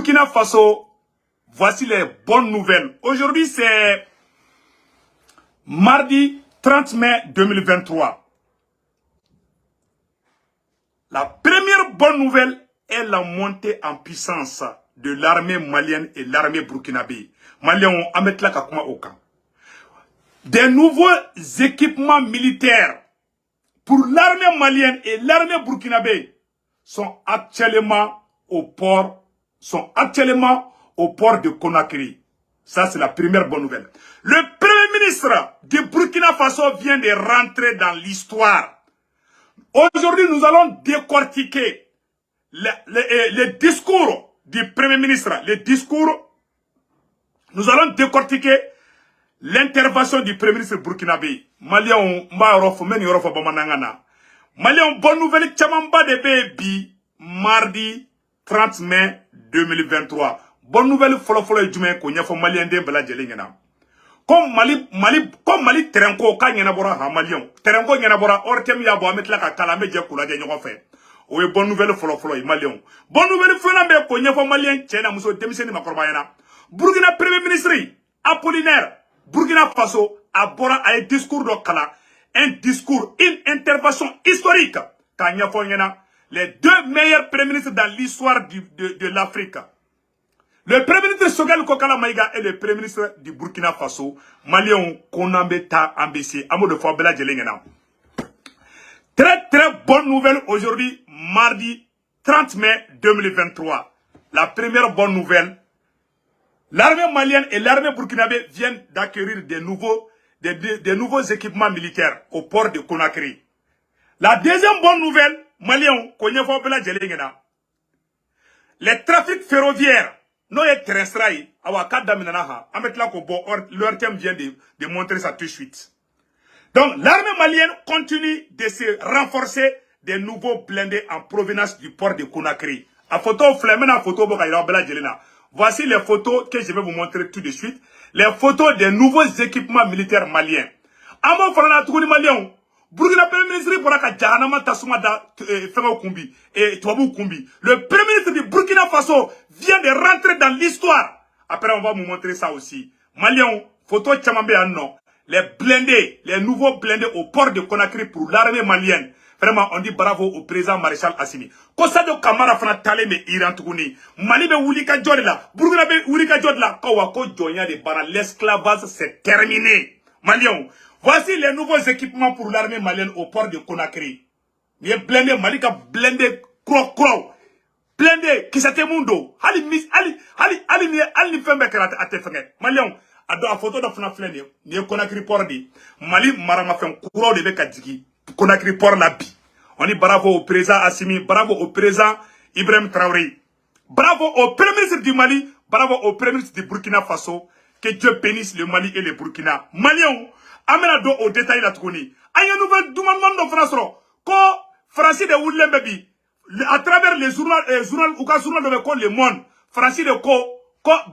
Burkina Faso, voici les bonnes nouvelles. Aujourd'hui, c'est mardi 30 mai 2023. La première bonne nouvelle est la montée en puissance de l'armée malienne et l'armée burkinabé. Maliens ont amet la kakuma au camp. Des nouveaux équipements militaires pour l'armée malienne et l'armée burkinabé sont actuellement au port de Conakry. Ça, c'est la première bonne nouvelle. Le premier ministre du Burkina Faso vient de rentrer dans l'histoire. Aujourd'hui, nous allons décortiquer les discours du premier ministre. Nous allons décortiquer l'intervention du premier ministre burkinabé. Maliens, bonne nouvelle, Tchamamba de Bébi, mardi 30 mai 2023. Bonne nouvelle, follow Djumé, qu'on y a fait Malien de Bela Djelingena. Comme Mali Terenko, quand y en a bora à Malion. Terenko y en a bora, or tem ya bo amet la ka kalame dje kula dje nyoko fait. Oui, bonne nouvelle, follow Malion. Bonne nouvelle, Flanambe, qu'on y a fait Malien, Tchena, Mousso, démissionné ma corbayana. Burkina Premier ministre, Apollinaire, Burkina Faso, a bora a un discours de Kala. Une intervention historique. Quand y a fait les deux meilleurs premiers ministres dans l'histoire de l'Afrique. Le premier ministre Choguel Kokala Maïga et le premier ministre du Burkina Faso, Malion Konambeta Ambessi, Amo de Fabela Djelengena. Très bonne nouvelle aujourd'hui, mardi 30 mai 2023. La première bonne nouvelle, l'armée malienne et l'armée burkinabé viennent d'acquérir des nouveaux équipements militaires au port de Conakry. La deuxième bonne nouvelle, Malion Fabela Djelengena. Les trafics ferroviaires, non, il terrestre, leur thème vient de montrer ça tout de suite. Donc, l'armée malienne continue de se renforcer des nouveaux blindés en provenance du port de Conakry. Voici les photos que je vais vous montrer tout de suite. Les photos des nouveaux équipements militaires maliens. Burkina Premier ministre Boraka Jahanama Tasuma da Fengo Kumbi et Touabou Kumbi. Le premier ministre du Burkina Faso vient de rentrer dans l'histoire. Après, on va vous montrer ça aussi. Malion, photo Tchamambe Anno. Les blindés, les nouveaux blindés au port de Conakry pour l'armée malienne. Vraiment, on dit bravo au président Maréchal Assimi. Kosado Kamara Fana Tale me Iran Toukouni. Mali be Wulika Jodla. Burkina be Wulika Jodla. Kawako Jonya de Bara. L'esclavage c'est terminé. Malion. Voici les nouveaux équipements pour l'armée malienne au port de Conakry. Il est blindé, Malika blindé, croc. Blindé, Kisatemundo. Ali Fembe à te faire. Malion, à la photo de Fnaflene, il y a Conakry port di. Mali Marama fait un courant de Bekadjiki. Conakry port la bi. On dit bravo au président Assimi, bravo au président Ibrahim Traoré. Bravo au premier ministre du Mali, bravo au premier ministre du Burkina Faso. Que Dieu bénisse le Mali et le Burkina. Malion, amena do au détail la tourni. Aya nouvelle demande de France ko Francis de Woodland baby à travers les journaux ou ka journal de ko Le Monde Francis de ko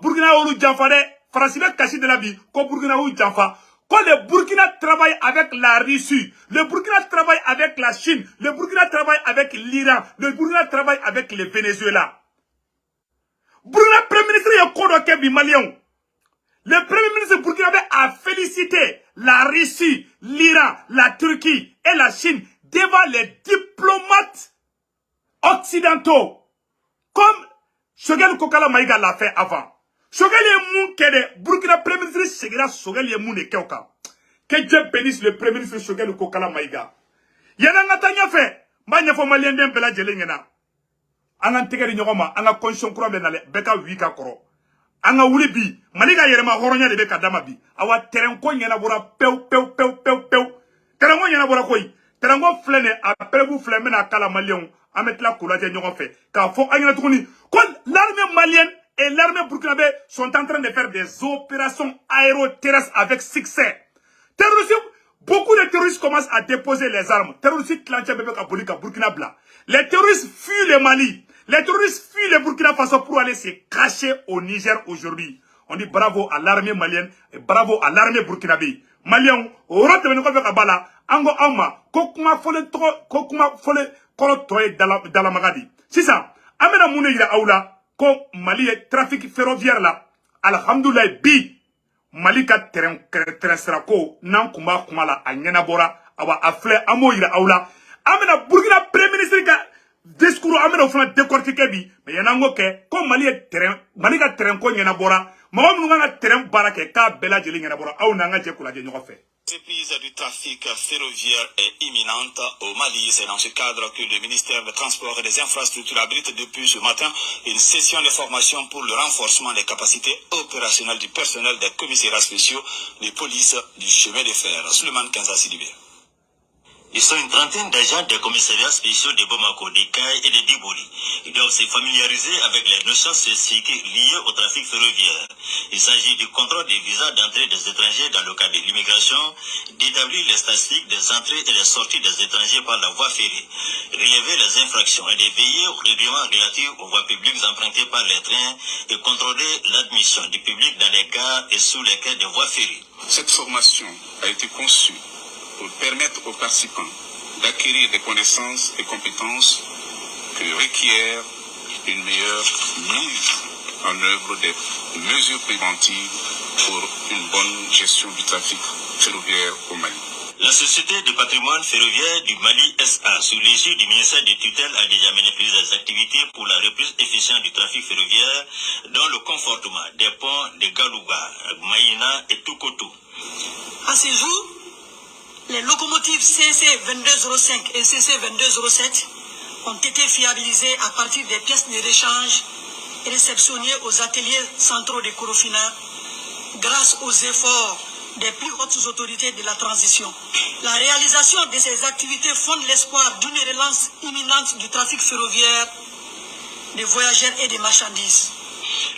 Burkina ou Janfade Francis de caché de la vie ko Burkina ou Janfa ko le Burkina travaille avec la Russie, le Burkina travaille avec la Chine, le Burkina travaille avec l'Iran, le Burkina travaille avec le Venezuela. Burkina premier ministre ya ko do kebi Malien. Le premier ministre burkinabé a félicité la Russie, l'Iran, la Turquie et la Chine devant les diplomates occidentaux. Comme Choguel Kokala Maïga l'a fait avant. Choguel est moun kede, Burkina premier ministre Choguel Choguel est moun keuka. Que Dieu bénisse le premier ministre Choguel Kokala Maïga. Yana ngatanya fait, manya fo malien dem bela jelengena. Anga ntegeri nyogoma, anga conscience kura benale, beka wika koro. Anga wuli bi malika yerema horonya de be kadama bi awa terenko nyana bora pew terenko nyana bora koy terenko flene après vous flemme na kala malion ametla kulaje nyogo fait ka fo anyana tukuni kon l'armée malienne et l'armée burkinabé sont en train de faire des opérations aéroterrestres avec succès. Terroristes, beaucoup de terroristes commencent à déposer les armes. Terroristes clanchent bébé ka bolika Burkina bla. Les terroristes fuient le Mali. Les terroristes fuient le Burkina Faso pour aller se cacher au Niger aujourd'hui. On dit bravo à l'armée malienne et bravo à l'armée burkinabé. Maliens, au rote de Noko Kabala, Ango Ama, Kokuma Fole Koro Toye dans la Magadi. C'est ça. Amena Moune Ira Aoula, ko Mali est trafic ferroviaire là alhamdoulilah bi Mali ka terrain srako nan kuma la a ɲɛnabɔra awa a filɛ an b'o yira aw la an bɛna Burkina premier ministre ka discours an bɛna o fana décortiquer bi mais yan'an k'o kɛ ko Mali ka terrain ko ɲɛnabɔra mɔgɔ minnu kan ka terrain baara kɛ k'a bɛɛ lajɛlen ɲɛnabɔra aw n'an ka jɛ k'u lajɛ ɲɔgɔn fɛ. La reprise du trafic ferroviaire est imminente au Mali. C'est dans ce cadre que le ministère des Transports et des Infrastructures abrite depuis ce matin une session de formation pour le renforcement des capacités opérationnelles du personnel des commissariats spéciaux de police du chemin de fer. Suleiman Kenza Sidibé. Ils sont une trentaine d'agents des commissariats spéciaux de Bamako, de Caille et de Diboli. Ils doivent se familiariser avec les notions spécifiques liées au trafic ferroviaire. Il s'agit du contrôle des visas d'entrée des étrangers dans le cadre de l'immigration, d'établir les statistiques des entrées et des sorties des étrangers par la voie ferrée, relever les infractions et de veiller au règlement relatif aux voies publiques empruntées par les trains et contrôler l'admission du public dans les gares et sous les quais des voies ferrées. Cette formation a été conçue pour permettre aux participants d'acquérir des connaissances et compétences que requiert une meilleure mise en œuvre des mesures préventives pour une bonne gestion du trafic ferroviaire au Mali. La Société de patrimoine ferroviaire du Mali SA, sous l'égide du ministère de tutelle, a déjà mené plusieurs activités pour la reprise efficiente du trafic ferroviaire, dont le confortement des ponts de Galouga, Maïna et Tukoto. À ce jour, les locomotives CC 2205 et CC 2207 ont été fiabilisées à partir des pièces de rechange et réceptionnées aux ateliers centraux de Korofina grâce aux efforts des plus hautes autorités de la transition. La réalisation de ces activités fonde l'espoir d'une relance imminente du trafic ferroviaire des voyageurs et des marchandises.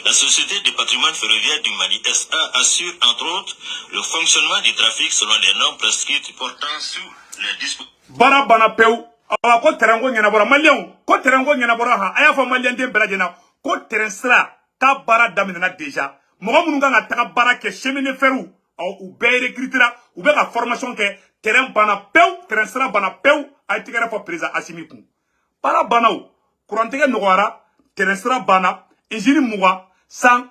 La Société de patrimoine ferroviaire du Mali SA assure entre autres le fonctionnement du trafic selon les normes prescrites portant sous les dispositions. Bara bana pew awa ko terango ɲɛnabɔra malien ko terango ɲɛnabɔra ha a y'a fɔ malien den bɛɛ lajɛlen ko terrain sira k'a baara daminɛna déjà mɔgɔ minnu kan ka taga baara kɛ chemin feru u bɛɛ recrutera u bɛ ka formation kɛ terrain bana pew terrain sira bana pew a ye tigɛrɛ fɔ président Assimi kun baara bana o kurantigɛ nɔgɔyara terrain sira bana usine mugan san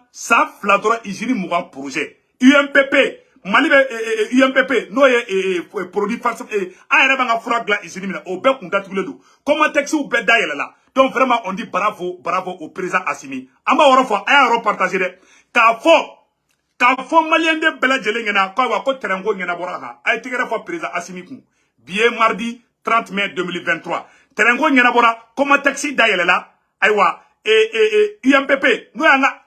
fila dɔrɔn usine mugan projet UMPP Mali bɛ UMPP n'o ye produit falsifié an yɛrɛ b'an ka fura dilan usine min na o bɛɛ kun datugulen don Comatexiw bɛɛ dayɛlɛla donc vraiment on dit bravo au président Assimi an b'a yɔrɔ fɔ a y'a yɔrɔ partager dɛ k'a fɔ malien den bɛɛ lajɛlen ɲɛna k'awa ko terrain ko ɲɛnabɔra kan a ye tigɛrɛ fɔ président Assimi kun bi ye mardi 30 mai 2023 terrain ko ɲɛnabɔra Comatexi dayɛlɛla ayiwa UMPP n'o y'an ka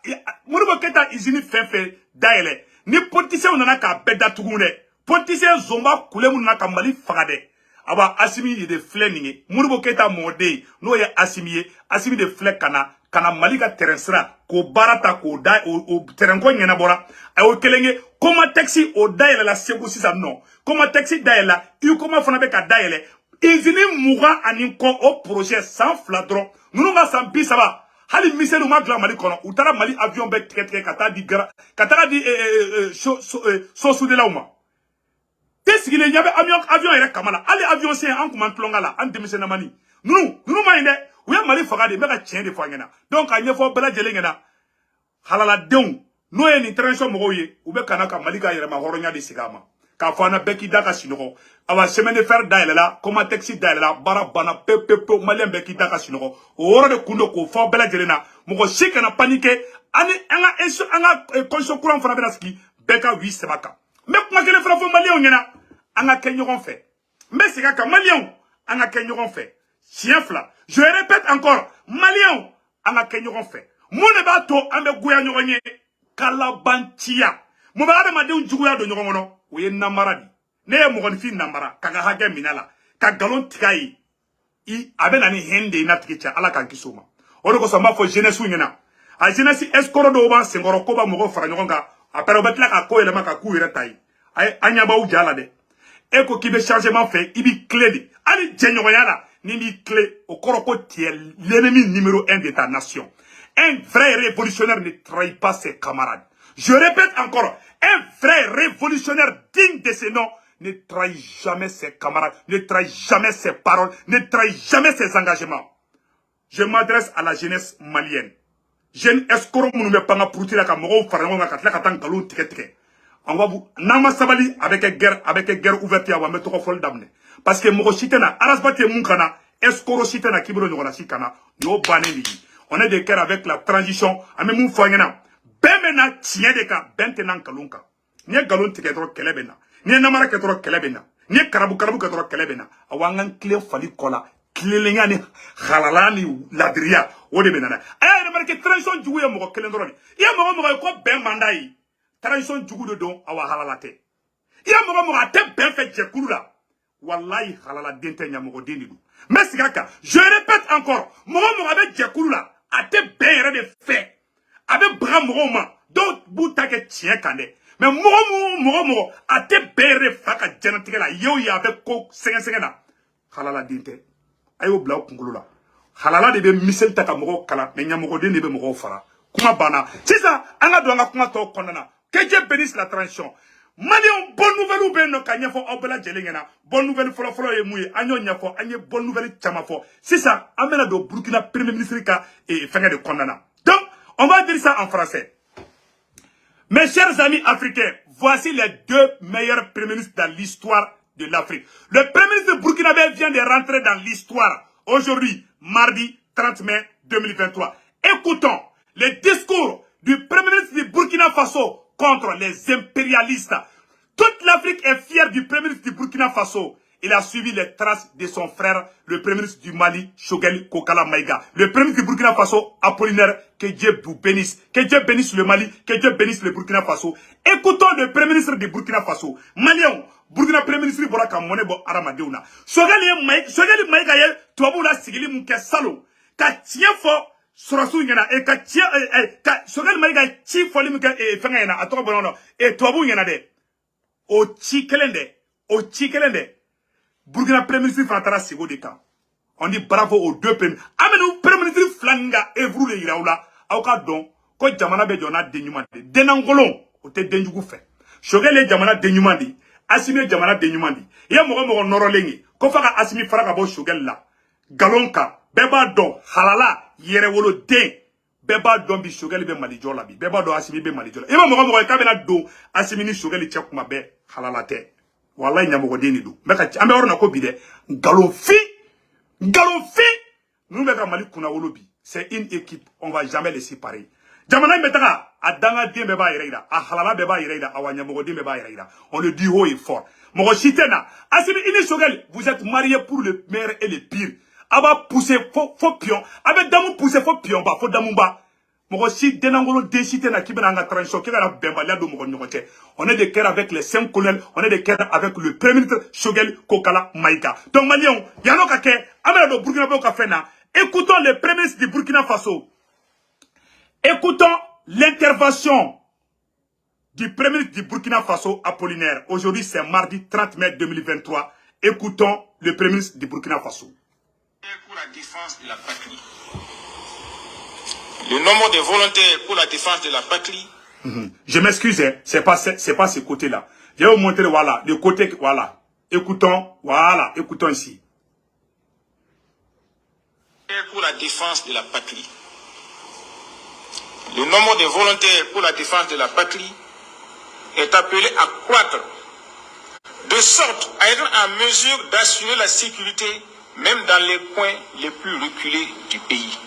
Modibo Keita usine fɛn fɛn dayɛlɛ ni politiciens nana k'a bɛɛ datugu dɛ politiciens zonba kule mun nana ka Mali faga dɛ aba Assimi de filɛ nin ye Modibo Keita mɔden n'o ye Assimi ye Assimi de filɛ kana Mali ka terrain sira k'o baara ta k'o da o terrain ko ɲɛnabɔra a y'o kelen ye Comatexi o dayɛlɛla Segu sisan nɔ Comatexi dayɛlɛla Ukoma fana bɛ ka dayɛlɛ usine mugan ani kɔ o projet san fila dɔrɔn ninnu ka san 30 hali misɛnninw ma dilan Mali kɔnɔ u taara Mali avion bɛɛ tigɛ ka taa di sosudelaw ma te sigilen ɲɛ bɛ avion yɛrɛ kama la hali avion sen an kun man tulonka la an denmisɛnnamani ninnu ma ɲi dɛ u ye Mali faga de n bɛ ka tiɲɛ de fɔ an ɲɛna donc a ɲɛfɔ bɛɛ lajɛlen ɲɛna halaladenw n'o ye nin transition mɔgɔw ye u bɛ kana ka Mali ka yɛrɛma hɔrɔnya de sigi a ma k'a fɔ an na bɛɛ k'i da ka sinɔgɔ awa chemin de fer dayɛlɛla Comatexi dayɛlɛla baara banna pewu malien bɛɛ k'i da ka sinɔgɔ o yɔrɔ de kun do k'o fɔ bɛɛ lajɛlen na mɔgɔ si kana paniquer ani an ka constitution kura fana bɛna sigi bɛɛ ka wi sɛbɛ kan n bɛ kuma kelen fana fɔ malien ɲɛna an ka kɛ ɲɔgɔn fɛ n bɛ segin a kan malien an ka kɛ ɲɔgɔn fɛ siɲɛ fila je répète encore malien an ka kɛ ɲɔgɔn fɛ mun de b'a to an bɛ goya ɲɔgɔn ye kalabanciya mun bɛ adamadenw juguya don ɲɔgɔn kɔnɔ o ye namara di ne ye mɔgɔnifin namara ka hakɛ minɛ la ka nkalon tigɛ ye a bɛ na ni hɛn de ye n'a tigi cɛ ala k'an kisi o ma o de kosɔn n b'a fɔ jeunesse ɲɛna a jeunesse escroc dɔw b'an senkɔrɔ ko b'a mɔgɔw fara ɲɔgɔn kan après u bɛ tila ka ko yɛlɛma ka k'u yɛrɛ ta ye an ɲɛ b'aw ja la dɛ e ko k'i bɛ changement fɛ i b'i clé de hali jɛɲɔgɔnya la ni b'i clé o kɔrɔ ko tu es l'ennemi numéro 1 de ta nation un vrai révolutionnaire ne trahit pas ses camarades je répète encore un vrai révolutionnaire digne de ce nom ne trahit jamais ses camarades, ne trahit jamais ses paroles, ne trahit jamais ses engagements. Je m'adresse à la jeunesse malienne. jeune escroc nous me panga pour tirer ka mogo farango ka tla ka tan galon tike. On va vous nama sabali avec guerre ouverte ya wa mettre fol damne parce que mogo chitena arasbate mun kana escroc chitena kibro nyona sikana yo baneli. On est de cœur avec la transition ame mun fanyana bemena tien de ka bentenan kalunka. Ni galon tike tro kelebena. Ni namara ke tro kelebena. Ni karabu ke tro kelebena. Awangan clé fali kola. Kilelengani halalani ladria ode benana de marque transition jugu ya moko kelen doroni ya moko ko ben mandai transition jugu de don awa halalate ya moko ate ben fe jekulu la wallahi halala dente nya moko denidu mais sigaka je répète encore moko avec jekulu la ate ben yere de fait avec bras moko ma donc buta ke tien kande mais moko ate ben yere faka janatike la yo ya avec ko 5 na halala dente ayo bla kungulu la halala de be misel taka mogo kala mais nyamogo de ne be mogo fara kuma bana c'est ça anga do anga kuma to konana que Dieu bénisse la transition Malion bonne nouvelle ou ben no kanya fo obela jelengena bonne nouvelle folo ye muye anyo nyafo anye bonne nouvelle chamafo c'est ça amena do Burkina premier ministre ka et fenga de konana donc on va dire ça en français. Mes chers amis africains, voici les 2 meilleurs premiers ministres dans l'histoire de l'Afrique. Le premier ministre burkinabé vient de rentrer dans l'histoire aujourd'hui, mardi 30 mai 2023. Écoutons les discours du premier ministre du Burkina Faso contre les impérialistes. Toute l'Afrique est fière du premier ministre du Burkina Faso. Il a suivi les traces de son frère, le premier ministre du Mali, Choguel Kokala Maïga. Le premier ministre du Burkina Faso, Apollinaire, que Dieu vous bénisse. Que Dieu bénisse le Mali, que Dieu bénisse le Burkina Faso. Écoutons le premier ministre du Burkina Faso. Malion, Burkina premier ministre bora ka mone bo aramadeuna. Choguel Maïga ye, tuabu la sigili mouke salo. Ka tien fo, surasu nyana, e ka tien, Choguel Maïga ti foli mouke, e fenga yana, atoko bonono, e tuabu nyana de. O chi kelende. Burkina premier ministre Fantara Sego de Camp. On dit bravo aux 2 premiers. Amenu premier ministre Flanga Evru le Iraoula. Aouka don. Ko jamana be jona denyumande. Denangolon. O te denjugu fe. Shogele jamana denyumande. Asimi jamana denyumande. Ya mogo norolengi. Ko faka asimi faraka bo shogel la. Galonka. Beba don. Halala. Yere wolo den. Beba don bi shogeli be malijola bi. Beba don asimi be malijola. Ima mogo kabena don. Asimi ni shogeli chakuma be. Halala te. Wallahi nyamogo deni do meka ambe orona ko bi de galofi nous meka mali kuna wolobi c'est une équipe on va jamais les séparer jamana metaka adanga dembe ba ireida a halala be ba ireida awa nyamogo dembe ba ireida on le dit haut et fort mogo chitena asimi ini shogel vous êtes mariés pour le meilleur et le pire aba pousser faux pion avec damu pousser faux pion ba faux damu ba mogo si denangolo décité na kibena nga transition kibena bembalia do mogo nyokote. On est de cœur avec les 5 colonels, on est de cœur avec le premier ministre Choguel Kokala Maïga. Donc Malion, yano kake amena do Burkina Faso kafena. Écoutons le premier ministre du Burkina Faso. Écoutons l'intervention du premier ministre du Burkina Faso Apollinaire. Aujourd'hui c'est mardi 30 mai 2023. Écoutons le premier ministre du Burkina Faso. Pour la défense de la patrie. Le nombre de volontaires pour la défense de la patrie. Je m'excuse, hein, c'est pas ce côté-là. Je vais vous montrer, voilà, le côté, voilà. Écoutons ici. Pour la défense de la patrie. Le nombre de volontaires pour la défense de la patrie est appelé à croître, de sorte à être en mesure d'assurer la sécurité même dans les coins les plus reculés du pays.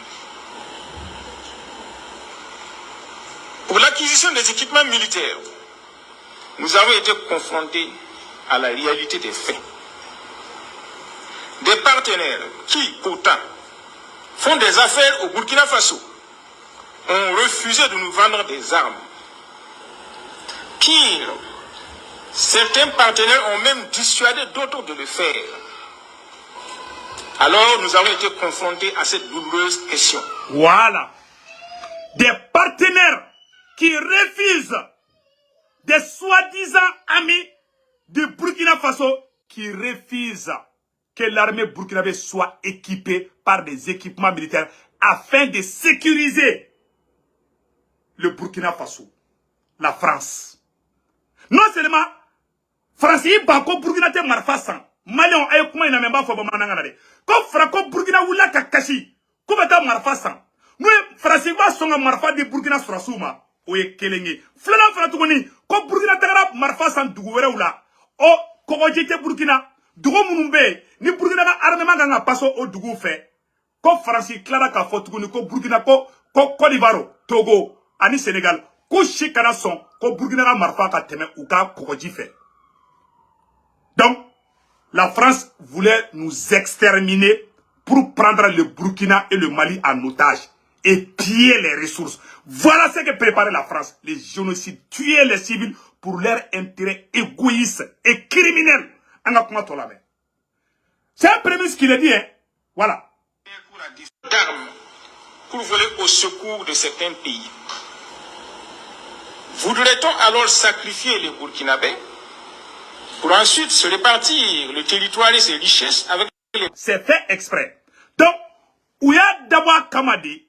Pour l'acquisition des équipements militaires, nous avons été confrontés à la réalité des faits. Des partenaires qui, pourtant, font des affaires au Burkina Faso, ont refusé de nous vendre des armes. Pire, certains partenaires ont même dissuadé d'autres de le faire. Alors, nous avons été confrontés à cette douloureuse question. Voilà. Des partenaires qui refusent, des soi-disant amis du Burkina Faso qui refusent que l'armée burkinabé soit équipée par des équipements militaires afin de sécuriser le Burkina Faso, la France. Non seulement, France yi banko Burkina te marfasan, Malion aye kuma ina memba fo ba mananga de. Ko Franco Burkina wula kakashi, ko bata marfasan. nous français va songa marfa di Burkina Frasuma oye kelengi flana fana tugoni ko Burkina tagara marfa san dugu wɛrɛw la o kogoji tɛ Burkina dugu minnu bɛ ni Burkina ka armement kan ka paso o dugu fɛ ko faransi tilara k'a fɔ tuguni ko Burkina ko Côte d'Ivoire Togo ani Sénégal ko si kana sɔn ko Burkina ka marfa ka tɛmɛ u ka kogoji fɛ. Donc la France voulait nous exterminer pour prendre le Burkina et le Mali en otage et piller les ressources. Voilà ce que préparait la France. Les génocides, tuer les civils pour leur intérêt égoïste et criminel. C'est un prémisse qu'il a dit, hein. Voilà. D'armes pour voler au secours de certains pays. Voudrait-on alors sacrifier les Burkinabés pour ensuite se répartir le territoire et ses richesses avec les... C'est fait exprès. Donc, où y a d'abord Kamadi,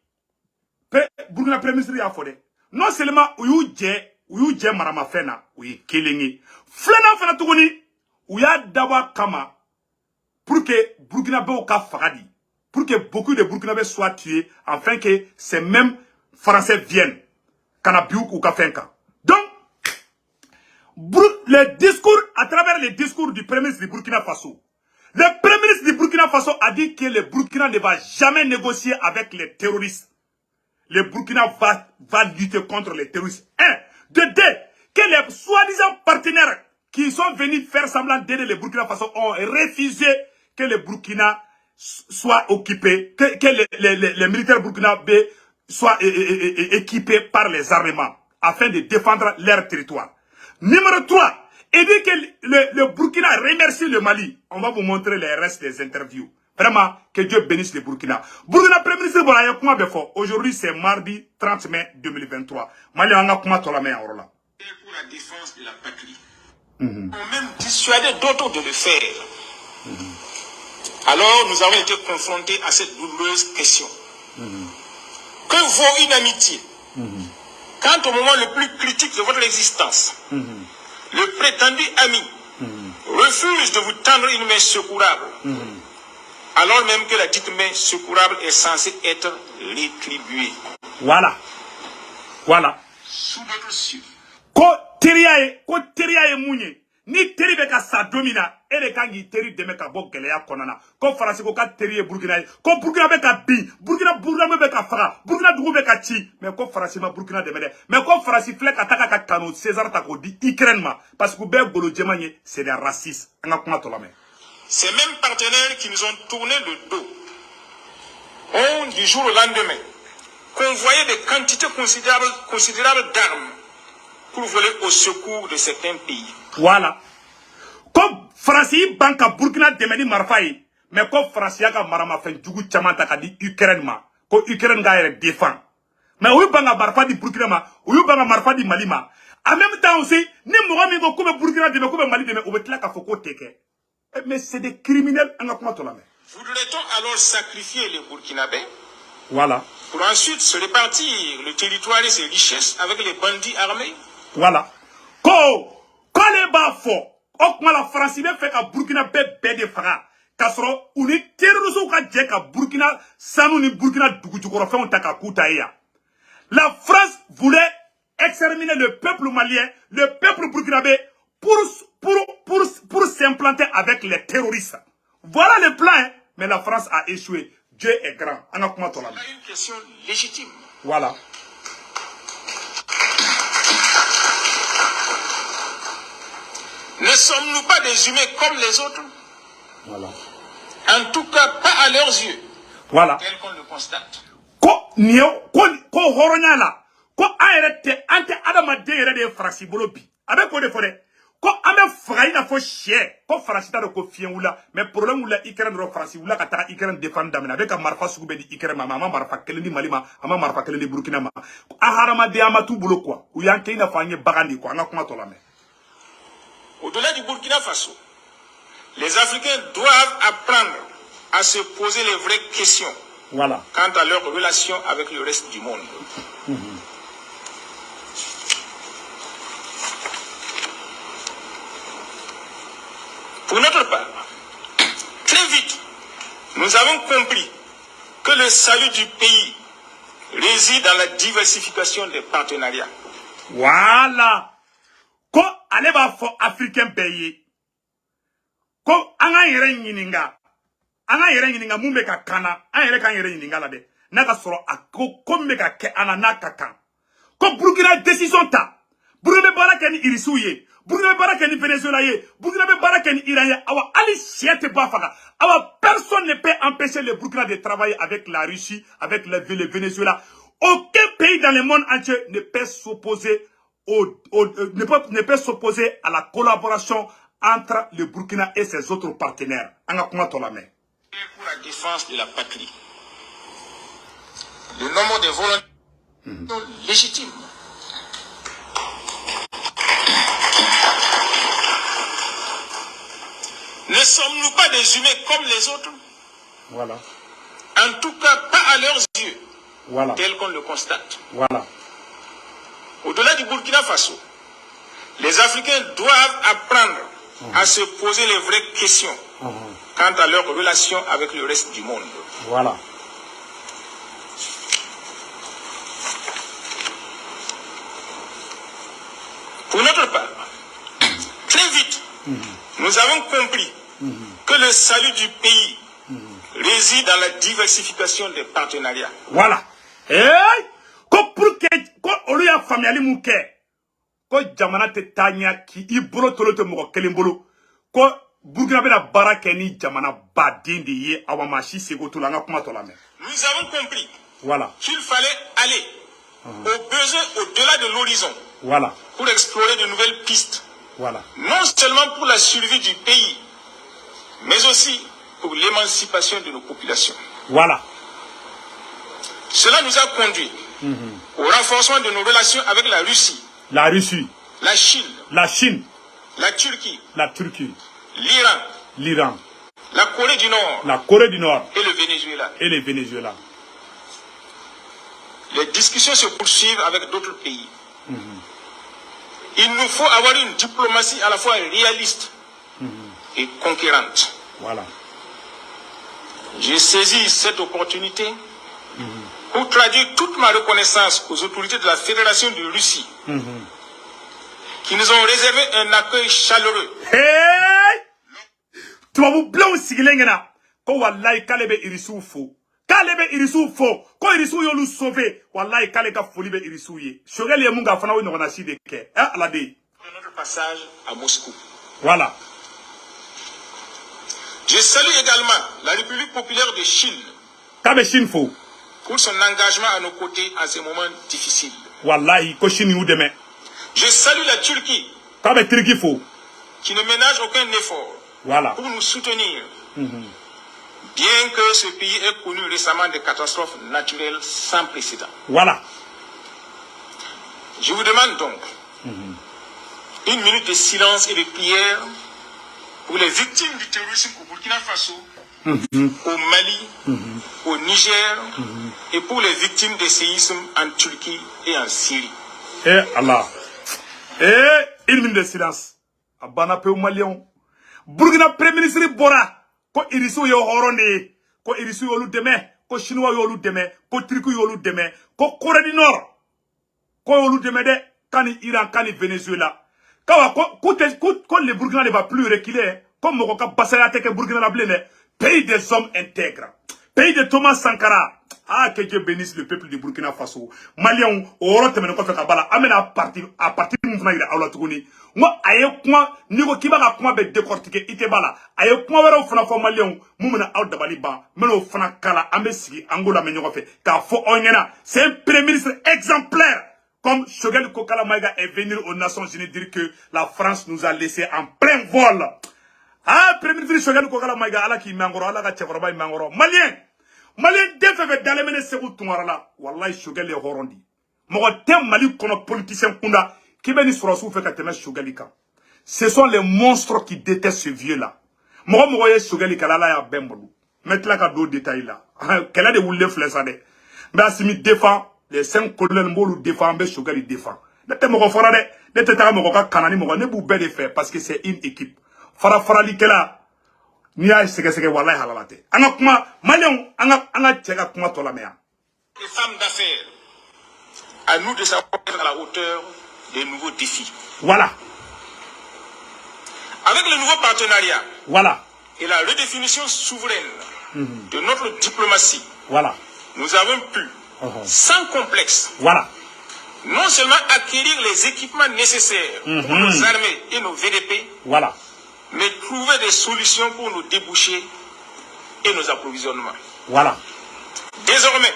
Burkina Premier ministre a fait. Non seulement où y a Marama Fena, où y a Kelengi. Flana Fena Tougoni, où y a d'abord Kama, pour que Burkinabé au cas Fagadi, pour que beaucoup de Burkinabés soient tués, afin que ces mêmes Français viennent, Kanabiou ou Kafenka. Donc, le discours, à travers les discours du Premier ministre du Burkina Faso, le Premier ministre du Burkina Faso a dit que le Burkina ne va jamais négocier avec les terroristes. Le Burkina va lutter contre les terroristes. Un. De deux, que les soi-disant partenaires qui sont venus faire semblant d'aider le Burkina Faso ont refusé que le Burkina soit occupé, que les militaires burkinabés soient équipés par les armements afin de défendre leur territoire. Numéro 3, il dit que le Burkina remercie le Mali. On va vous montrer les restes des interviews. Vraiment, que Dieu bénisse le Burkina. Burkina Premier ministre, aujourd'hui c'est mardi 30 mai 2023. Mali a pour la défense de la patrie. On a même dissuadé d'autres de le faire. Alors nous avons été confrontés à cette douloureuse question. Que vaut une amitié quand au moment le plus critique de votre existence, le prétendu ami refuse de vous tendre une main secourable, alors même que la dite main secourable est censée être rétribuée. Voilà. Voilà. Sous votre cieux. Ko teriya mounye. Ni teri beka sa domina. Ele kangi teri deme ka bo geleya konana. Ko farasi ko ka teri Burkina. Ko Burkina beka bi. Burkina beka faga. Burkina dugu beka chi. Mais ko farasi ma Burkina demede. Mais ko farasi flek ataka ka kano César tako di Ukraine ma. Parce que be golo djemanye c'est des racistes. Anga kuma tolame. Ces mêmes partenaires qui nous ont tourné le dos ont, du jour au lendemain, convoyé des quantités considérables d'armes pour voler au secours de certains pays. Voilà. Comme France banka Burkina demeni marfayi, mais comme France yaka marama fen djugu chamanta kadi Ukraine ma, ko Ukraine ga yere défend. Mais oui banga marfa di Burkina ma, oui banga marfa di Mali ma. En même temps aussi, ni mourami go koube Burkina deme koube Mali deme, oubetla ka foko teke. Mais c'est des criminels. Voudrait-on alors sacrifier les Burkinabés? Voilà. Pour ensuite se répartir le territoire et ses richesses avec les bandits armés? Voilà. Quand les bafos, la France fait que Burkina bé de fara. Kasro, ou ni terroristes ka djeka Burkina, sanou ni Burkina dougoukoura fait un takakoutaïa. La France voulait exterminer le peuple malien, le peuple burkinabé, pour s'implanter avec les terroristes. Voilà le plan, hein? Mais la France a échoué. Dieu est grand. On a une question légitime. Voilà. Ne sommes-nous pas des humains comme les autres? Voilà. En tout cas, pas à leurs yeux. Voilà. Tel qu'on le constate. Ko horonyala. Ko aérete ante adama de de frasi bolobi. Avec quoi de forêt? Ko ame fray na fo chien. Ko frasita de ko fien oula. Mais problème oula Ukraine ro frasi oula kata Ukraine défendre damena. Avec un marfa soube di Ukraine ma marfa kelendi malima. Ama marfa kelendi Burkina ma. Aharama de amatu bolo quoi. Ou yanke ina fanye bagandi quoi. Anga kuma tolame. Au-delà du Burkina Faso, les Africains doivent apprendre à se poser les vraies questions. Voilà. Quant à leur relation avec le reste du monde. Pour notre part, très vite, nous avons compris que le salut du pays réside dans la diversification des partenariats. Voilà. Ko ale b'a fɔ africain bɛɛ ye ko an k'an yɛrɛ ɲininka mun bɛ ka kan na an yɛrɛ k'an yɛrɛ ɲininka la dɛ n'a ka sɔrɔ a ko min bɛ ka kɛ an na n'a ka kan ko Burkina décision ta Burkina bɛ baara kɛ ni irisiw ye Burkina bɛ baara kɛ ni Venezuela ye Burkina bɛ baara kɛ ni Iran ye awa hali sɛ tɛ bɔ a faga awa personne ne peut empêcher le Burkina de travailler avec la Russie avec le Venezuela. Aucun pays dans le monde entier ne peut s'opposer ne peut s'opposer à la collaboration entre le Burkina et ses autres partenaires. Pour la défense de la patrie. Le nombre de volontaires sont légitimes. Ne sommes-nous pas des humains comme les autres? Voilà. En tout cas, pas à leurs yeux. Voilà. Tel qu'on le constate. Voilà. Au-delà du Burkina Faso, les Africains doivent apprendre à se poser les vraies questions quant à leurs relations avec le reste du monde. Voilà. Pour notre part, très vite, nous avons compris que le salut du pays réside dans la diversification des partenariats. Voilà. Hey! Ko pour que ko olu ya famiyali mun kɛ ko jamana tɛ taa ɲɛ k'i bolo tolo tɛ mɔgɔ kelen bolo ko Burkina bɛna baara kɛ ni jamana baden de ye awa maa si seko t'o la an ka kuma tɔ lamɛn. Nous avons compris voilà. qu'il fallait aller au besoin au-delà de l'horizon voilà. pour explorer de nouvelles pistes. Voilà. Non seulement pour la survie du pays, mais aussi pour l'émancipation de nos populations. Voilà. Cela nous a conduit au renforcement de nos relations avec la Russie, la Russie, la Chine, la Turquie, l'Iran, la Corée du Nord, et le Venezuela. Les discussions se poursuivent avec d'autres pays. Il nous faut avoir une diplomatie à la fois réaliste et conquérante. Voilà. J'ai saisi cette opportunité pour traduire toute ma reconnaissance aux autorités de la Fédération de Russie qui nous ont réservé un accueil chaleureux. Hey! Tu vas vous blanc sigilengena ko wallahi kale be irisu fo. Kale be irisu fo. Ko irisu yo lu sauver. Wallahi kale ka foli be irisu ye. Shogel ye munga fana wo no na si de ke. Alade. Pour notre passage à Moscou. Voilà. Je salue également la République populaire de Chine. Kabe Chine fo. Pour son engagement à nos côtés en ces moments difficiles. Wallahi ko Chine yu deme. Je salue la Turquie. Kabe Turquie fo. Qui ne ménage aucun effort. Voilà. Pour nous soutenir. Bien que ce pays ait connu récemment des catastrophes naturelles sans précédent. Voilà. Je vous demande donc une minute de silence et de prière pour les victimes du terrorisme au Burkina Faso, au Mali, au Niger et pour les victimes des séismes en Turquie et en Syrie. Eh Allah. Eh, une minute de silence. Abana pe Malion. Burkina Premier ministre Bora. Ko irisu yo horonde. Ko irisu yo lu deme. Ko chinois yo lu deme. Ko Turquie yo lu deme. Ko Corée du Nord. Ko yo lu deme de. Kani Iran, kani Venezuela. Kawa ko le Burkina ne va plus reculer. Comme Mokoka Bassaya teke Burkina la blene. Pays des hommes intègres. Pays de Thomas Sankara. Ah, que Dieu bénisse le peuple du Burkina Faso. Maliens, au temene ko feka bala. Amena à partir mun fana ira awla tuguni. Moi aye kuma niko kiba ka kuma be décortiquer ite bala. Aye kuma wera fana fo Maliens, mu mena aw dabali ban. Meno fana kala ambe sigi angola me ñoko fe. Ka fo onyena, c'est un premier ministre exemplaire. Comme Shogel Kokala Maïga est venu aux Nations Unies dire que la France nous a laissé en plein vol. Ah, premier ministre Shogel Kokala Maïga, ala ki mangoro, ala ka chekoroba mangoro. Malien defebe dalemene segu tungarala. Wallahi Shogel est horondi. Mogo tem Mali kono politicien kunda. Kibe ni sorosu fe kateme Shogel ka. Ce sont les monstres qui détestent ce vieux-là. Mogo ye Shogel ka la ya bembolu. Mettez-la ka do détail là. Quelle a de woule flessade. Mais Assimi défend. Les 5 colonels Mbolu défendent, Shogel défend. N'était pas fora de, n'était pas mokoka kanani moko, ne bou belle faire parce que c'est une équipe. Fara likela, ni a seke wallahi halalate. Anga kuma, Malion, anga tchega kuma tola mea. Les femmes d'affaires, à nous de savoir être à la hauteur des nouveaux défis. Voilà. Avec le nouveau partenariat Voilà. et la redéfinition souveraine de notre diplomatie, Voilà. nous avons pu, sans complexe, Voilà. non seulement acquérir les équipements nécessaires pour nos armées et nos VDP, Voilà. mais trouver des solutions pour nos débouchés et nos approvisionnements. Voilà. Désormais,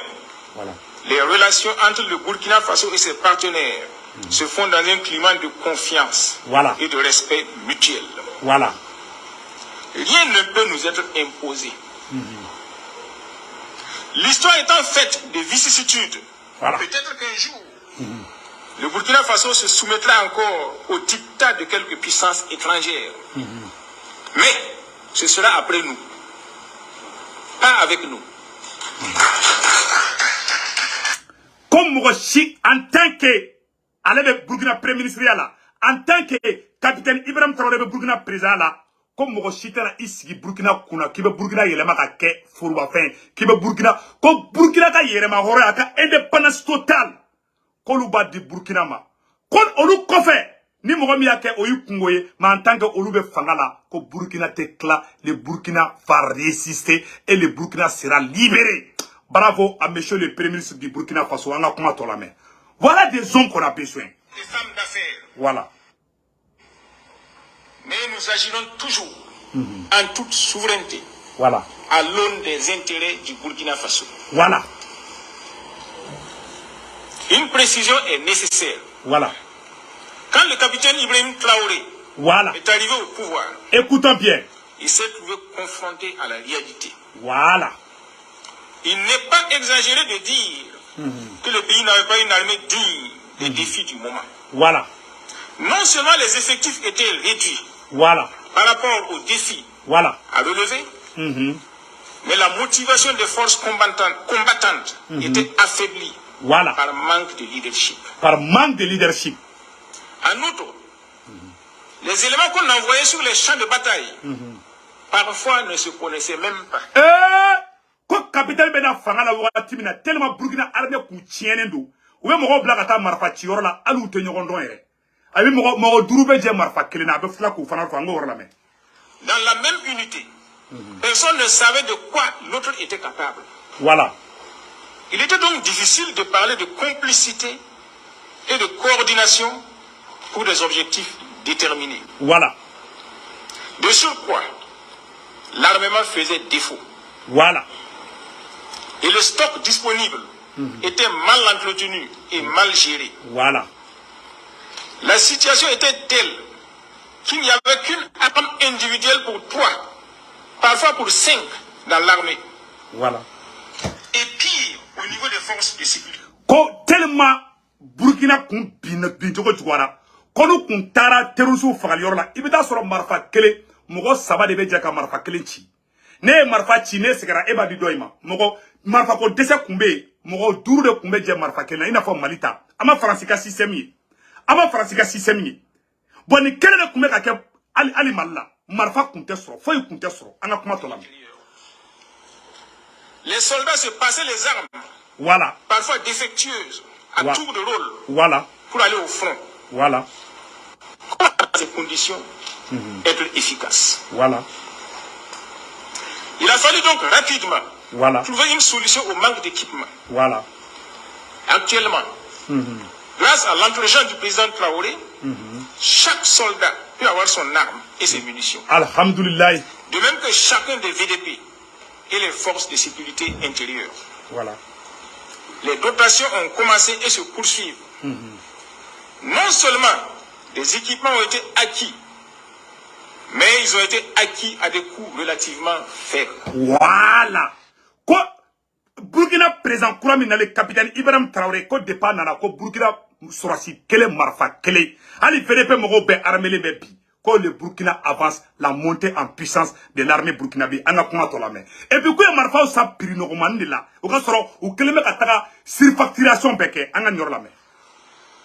Voilà. les relations entre le Burkina Faso et ses partenaires se font dans un climat de confiance Voilà. et de respect mutuel. Voilà. Rien ne peut nous être imposé. L'histoire étant faite de vicissitudes, Voilà. peut-être qu'un jour, le Burkina Faso se soumettra encore au diktat de quelques puissances étrangères. Mais ce sera après nous, pas avec nous. Comme moi, en tant que le Burkina Premier ministre, en tant que capitaine Ibrahim Traoré le Burkina président là, comme moi, si tu as ici Burkina Kuna, qui veut Burkina yelema ka ke fourba fin, qui veut Burkina, comme Burkina ka yelema hore aka indépendance totale, koluba di Burkina ma, kon olu kofe. Ni mɔgɔ min y'a kɛ o y'i kungo ye mais en tant que olu bɛ fanga la ko Burkina tɛ tila, le Burkina va résister et le Burkina sera libéré. Bravo à monsieur le premier ministre du Burkina Faso, an ka kuma tɔ lamɛn. Voilà des hommes qu'on a besoin. Les femmes d'affaires. Voilà. Mais nous agirons toujours en toute souveraineté Voilà. à l'aune des intérêts du Burkina Faso. Voilà. Une précision est nécessaire. Voilà. Quand le capitaine Ibrahim Traoré Voilà. est arrivé au pouvoir, Écoutons bien. il s'est trouvé confronté à la réalité. Voilà. Il n'est pas exagéré de dire que le pays n'avait pas une armée digne des défis du moment. Voilà. Non seulement les effectifs étaient réduits Voilà. par rapport aux défis Voilà. à relever, mais la motivation des forces combattantes était affaiblie Voilà. par manque de leadership. Par manque de leadership. En outre, les éléments qu'on envoyait sur les champs de bataille, parfois ne se connaissaient même pas. Ko capitaine bena fanga la wakati mina tellement Burkina armée ku tienen do. Ou be mogo bla kata marfa ci la alu te ñogon don yere. Abi mogo duru be je marfa kelena be fla ku fana fango wor la me. Dans la même unité, personne ne savait de quoi l'autre était capable. Voilà. Il était donc difficile de parler de complicité et de coordination pour des objectifs déterminés. Voilà. De surcroît, l'armement faisait défaut. Voilà. Et le stock disponible était mal entretenu et mal géré. Voilà. La situation était telle qu'il n'y avait qu'une arme individuelle pour 3, parfois pour 5 dans l'armée. Voilà. Et pire, au niveau des forces de sécurité. Ko tellement Burkina kun binjogo jugara. Kono kun tara terusu fagali yoro la. Ibita soro marfa kele. Mogo saba de be jaka marfa kele ci. Ne marfa ci ne segara eba di doima. Mogo marfa ko dese kumbe. Mogo duru de kumbe je marfa kele na ina fo malita. Ama fransika système yi. Ama fransika système yi. Bon ni kele de kumbe ka ke ali malla. Marfa kunte soro. Fo yi kunte soro. Anga kuma to lam. Les soldats se passaient les armes. Voilà. Parfois défectueuses, à tour de rôle. Voilà. Pour aller au front. Voilà. Comment dans ces conditions être efficace? Voilà. Il a fallu donc rapidement trouver une solution au manque d'équipement. Voilà. Actuellement, grâce à l'entregent du président Traoré, chaque soldat peut avoir son arme et ses munitions. Alhamdulillah. De même que chacun des VDP et les forces de sécurité intérieure. Voilà. Les dotations ont commencé et se poursuivent. Non seulement des équipements ont été acquis, mais ils ont été acquis à des coûts relativement faibles. Voilà. Quoi? Burkina président Kouramina le capitaine Ibrahim Traoré ko dépend nana ko Burkina sorasi kele marfa kele. Ali VDP mogo be armé be bi. Quand le Burkina avance, la montée en puissance de l'armée burkinabé, on a comment la main. Et puis, quand marfa sa pirinoman de là, au cas où keleme kataka surfacturation beke, on a la main.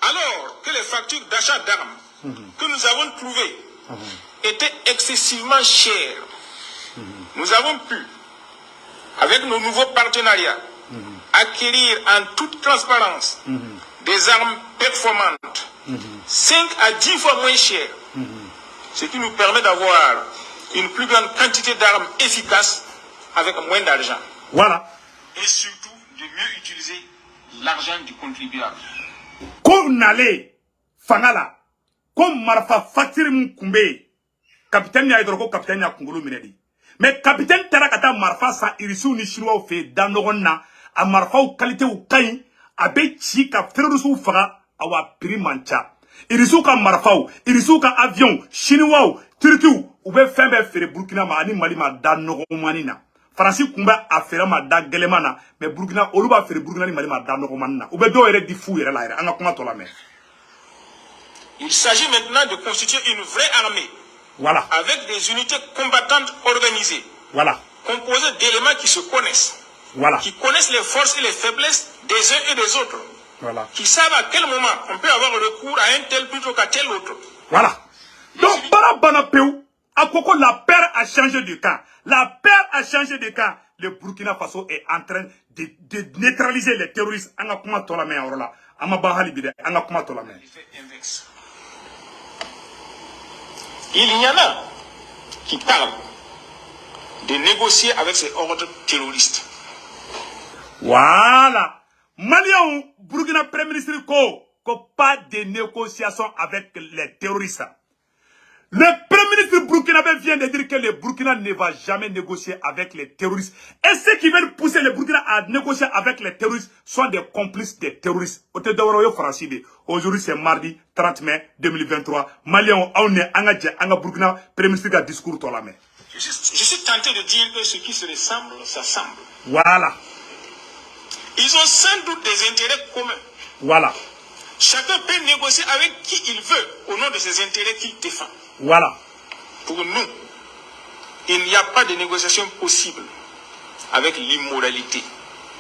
Alors que les factures d'achat d'armes que nous avons trouvées étaient excessivement chères, nous avons pu, avec nos nouveaux partenariats, acquérir en toute transparence des armes performantes, 5 à 10 fois moins chères, ce qui nous permet d'avoir une plus grande quantité d'armes efficaces avec moins d'argent. Voilà. Et surtout, de mieux utiliser l'argent du contribuable. Qu'on allait, Fangala, comme Marfa Fakir Mkumbe, capitaine Yaïdroko, capitaine Yakungulu Minedi. Mais capitaine Tarakata Marfa sa irisu ni chinois fait dans Norona, à Marfa ou qualité ou kain, à Betchi, ka Ferrusu Fara, à wa Primancha. Irisu ka Marfa ou, irisu ka avion, chinois, Turquie, ou be faire Burkina Mani Malima dans Noromanina. Francis Kumba a fait ma da gelemana, mais Burkina, Oluba fait Burkina ni Malima dans Noromanina. Ou be do ere di fou ere la ere, anga kuma tola me. Il s'agit maintenant de constituer une vraie armée. Voilà. Avec des unités combattantes organisées. Voilà. Composées d'éléments qui se connaissent. Voilà. Qui connaissent les forces et les faiblesses des uns et des autres. Voilà. Qui savent à quel moment on peut avoir recours à un tel plutôt qu'à tel autre. Voilà. Donc, Banapeou, à Koko, la paire a changé de camp. La paire a changé de camp. Le Burkina Faso est en train de neutraliser les terroristes. On a comment la main, Orola. On a bahali bide. On a comment la main. Il y en a qui parlent de négocier avec ces ordres terroristes. Voilà. Maliens, Burkina Premier ministre, pas de négociation avec les terroristes. Le Premier ministre burkinabé vient de dire que le Burkina ne va jamais négocier avec les terroristes. Et ceux qui veulent pousser le Burkina à négocier avec les terroristes sont des complices des terroristes. Aujourd'hui c'est mardi 30 mai 2023. Maliens, on est en Burkina, Premier ministre a discours dans la main. Je suis tenté de dire que ce qui se ressemble, s'assemble. Voilà. Ils ont sans doute des intérêts communs. Voilà. Chacun peut négocier avec qui il veut au nom de ses intérêts qu'il défend. Voilà. Pour nous, il n'y a pas de négociation possible avec l'immoralité.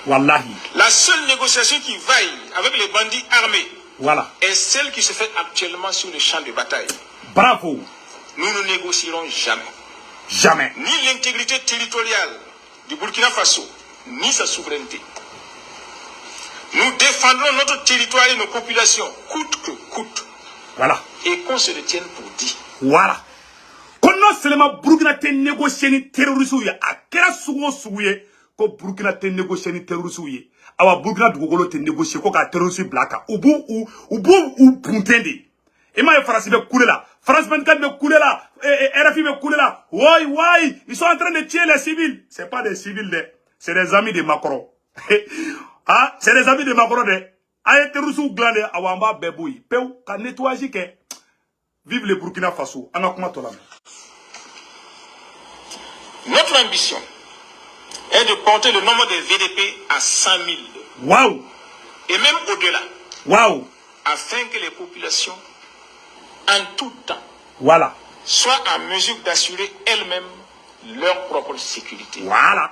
Wallahi. La seule négociation qui vaille avec les bandits armés, voilà, est celle qui se fait actuellement sur le champ de bataille. Bravo. Nous ne négocierons jamais. Jamais. Ni l'intégrité territoriale du Burkina Faso, ni sa souveraineté. Nous défendrons notre territoire et nos populations, coûte que coûte. Voilà. Et qu'on se le tienne pour dit. Voilà. Qu'on non seulement Burkina te négocier ni terroristes ou a kera sugo souye, ko Burkina te négocier ni terroristes ou awa Burkina dugolo te négocier ko ka terroristes blaka. Ubu puntende. Et moi, France be coulé là. France 24 be coulé là. RFI be coulé là. Ouais, ils sont en train de tuer les civils. C'est pas des civils, c'est des amis de Macron. Ah, c'est des amis de Macron, aye terroristes glande awamba beboui. Peu, ka nettoyer ke. Vive le Burkina Faso. Notre ambition est de porter le nombre de VDP à 100 000. Waouh! Et même au-delà. Waouh! Afin que les populations, en tout temps, voilà, soient en mesure d'assurer elles-mêmes leur propre sécurité. Voilà.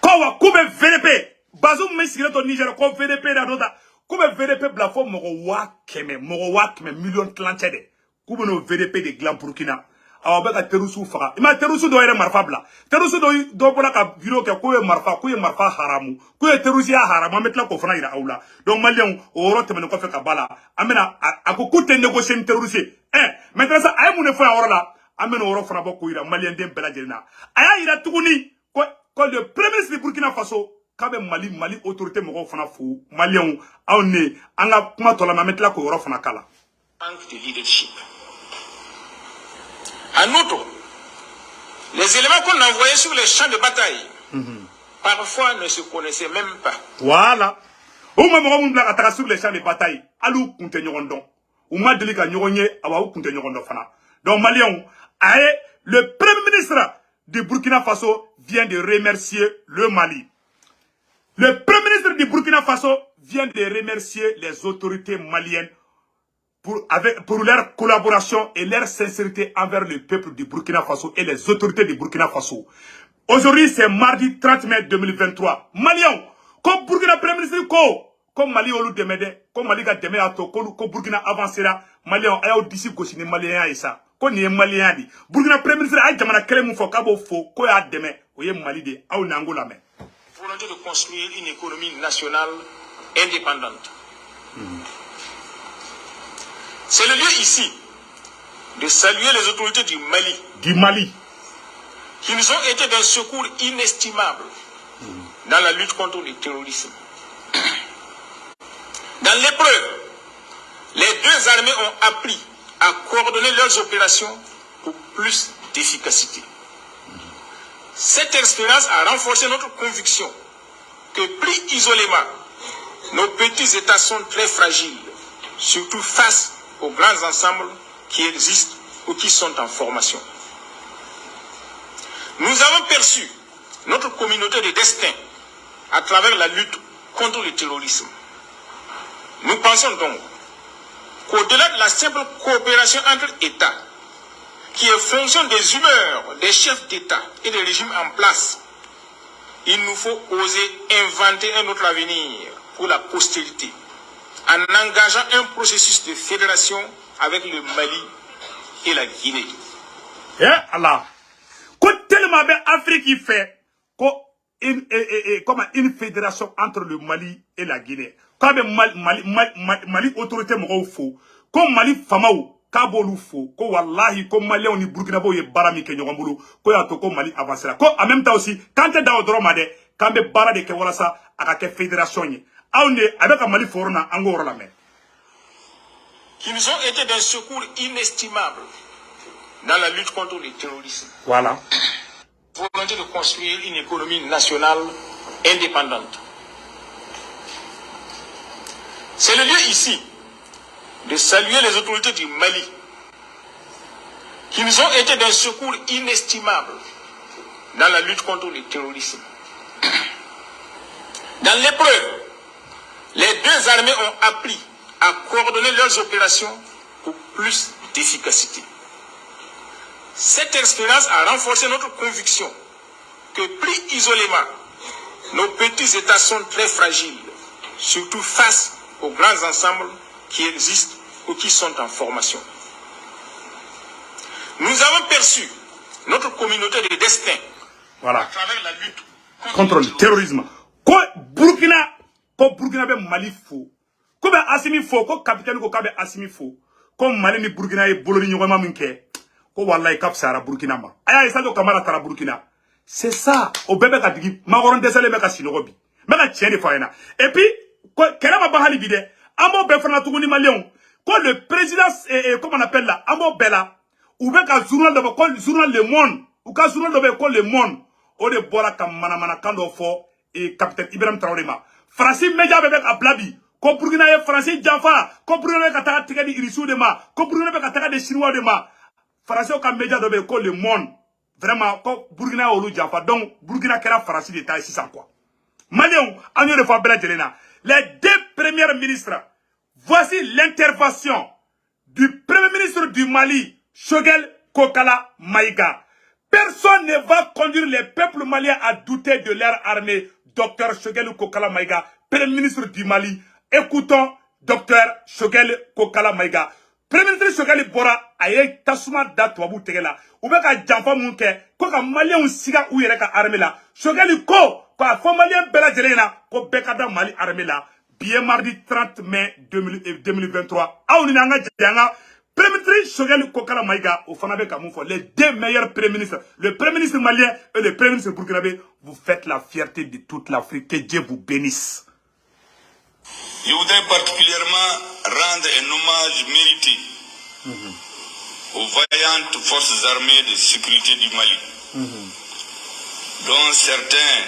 Kowa koube VDP. Bazoum mesigre to Niger ko VDP da dota. Koube VDP blafo moko wa keme million tlanchede. Koube no VDP de glan Burkina. Awa beka terusu faka. Ima terusu do ere marfa bla. Terusu do bola ka video ke koye marfa haramu. Koye terusi ya haramu metla ko fana ira aula. Donc malien o rote men ko fe ka bala. Amena akokute négocier terusi. Maintenant ça ay mune fa orala. Amena oro fana boko ira malien dem bela jelina. Aya ira tuguni ko le premier ministre du Burkina Faso kabe Mali autorité moko fana fou malien on ne anga kuma tola ma metla ko oro fana kala. Manque de leadership. En outre, les éléments qu'on envoyait sur les champs de bataille, parfois ne se connaissaient même pas. Voilà. Ou même on l'a attaqué sur les champs de bataille. Alou kunte nyorondo. Ou ma delika nyoronye awa kunte nyorondo fana. Donc Malion, le premier ministre du Burkina Faso vient de remercier le Mali. Le premier ministre du Burkina Faso vient de remercier les autorités maliennes pour leur collaboration et leur sincérité envers le peuple du Burkina Faso et les autorités du Burkina Faso. Aujourd'hui, c'est mardi 30 mai 2023. Maliens, comme Burkina Premier ministre, comme Mali olu demede, comme Mali ga deme ato, comme Burkina avancera, Maliens, ayo d'ici gosini Maliens et ça. Ko ni Maliens di. Burkina Premier ministre ay jamana kele mu fo kabo fo ko ya deme, o ye Mali de, aw nango la me. Pour volonté de construire une économie nationale indépendante. C'est le lieu ici de saluer les autorités du Mali, qui nous ont été d'un secours inestimable dans la lutte contre le terrorisme. Dans l'épreuve, les deux armées ont appris à coordonner leurs opérations pour plus d'efficacité. Cette expérience a renforcé notre conviction que pris isolément, nos petits États sont très fragiles, surtout face aux grands ensembles qui existent ou qui sont en formation. Nous avons perçu notre communauté de destin à travers la lutte contre le terrorisme. Nous pensons donc qu'au-delà de la simple coopération entre États, qui est fonction des humeurs des chefs d'État et des régimes en place, il nous faut oser inventer un autre avenir pour la postérité, en engageant un processus de fédération avec le Mali et la Guinée. Eh Allah, quand tellement d'Afrique il fait comme une fédération entre le Mali et la Guinée. Quand Mali autorité m'en faut, comme Mali famao kabolu fo, ko wallahi ko Mali on ni Burkinabo ye barami ke nyongambulu, ko ya to ko Mali avancera. Ko en même temps aussi, quand t'es dans le drama de, quand be bara de ke wala sa aka fédération ni. Aonde avec un Mali forona angoro la main. Qui nous ont été d'un secours inestimable dans la lutte contre le terrorisme. Voilà. Volonté de construire une économie nationale indépendante. C'est le lieu ici de saluer les autorités du Mali, qui nous ont été d'un secours inestimable dans la lutte contre le terrorisme. Dans l'épreuve, les deux armées ont appris à coordonner leurs opérations pour plus d'efficacité. Cette expérience a renforcé notre conviction que pris isolément, nos petits États sont très fragiles, surtout face aux grands ensembles qui existent ou qui sont en formation. Nous avons perçu notre communauté de destin à travers la lutte contre le terrorisme. Ko Burkina be Mali fo. Ko be Assimi fo, ko capitaine ko be Assimi fo. Ko Mali ni Burkina ye boloni nyoma minke. Ko wallahi kap sara Burkina ma. Aya isa do kamara tara Burkina. C'est ça. Au bébé ka digi magoron desale me ka sinogobi. Me ka tieni faena. Et puis ko kera ma bahali bide. Amo be fana tuguni Malion. Ko le président comment on appelle là, Amo Bella ou be ka journal de ko journal Le Monde ou ka journal de ko Le Monde. O de bora kam mana kando fo et capitaine Ibrahim Traoré ma. Francis Media bebe ka blabi. Ko Burkina ye Francis Jaffa, ko Burkina ka taka tika di Irisu de ma, ko Burkina ka taka de Chinois de ma. Francis ka Media de ko Le Monde. Vraiment ko Burkina olu Jaffa. Donc Burkina kera Francis d'état ici sans quoi. Malion, agneau de fois bela jelena. Les deux premiers ministres. Voici l'intervention du premier ministre du Mali, Choguel Kokala Maïga. Personne ne va conduire les peuples maliens à douter de leur armée. Docteur Choguel Kokala Maïga, premier ministre du Mali. Écoutons Docteur Choguel Kokala Maïga. Premier ministre Choguel Bora aye tasuma da tuabu tegela. Oube ka jamfa munke ko ka malien siga ou yere ka armée la. Choguel ko fo malien bela jelena ko beka da Mali armée la. Bien mardi 30 mai 2023. Aouni nanga janga. Premier ministre Choguel Kokala Maïga au Fanabe Kamoufo, les deux meilleurs premiers ministres, le premier ministre malien et le premier ministre burkinabé, vous faites la fierté de toute l'Afrique. Que Dieu vous bénisse. Je voudrais particulièrement rendre un hommage mérité aux vaillantes forces armées de sécurité du Mali, dont certains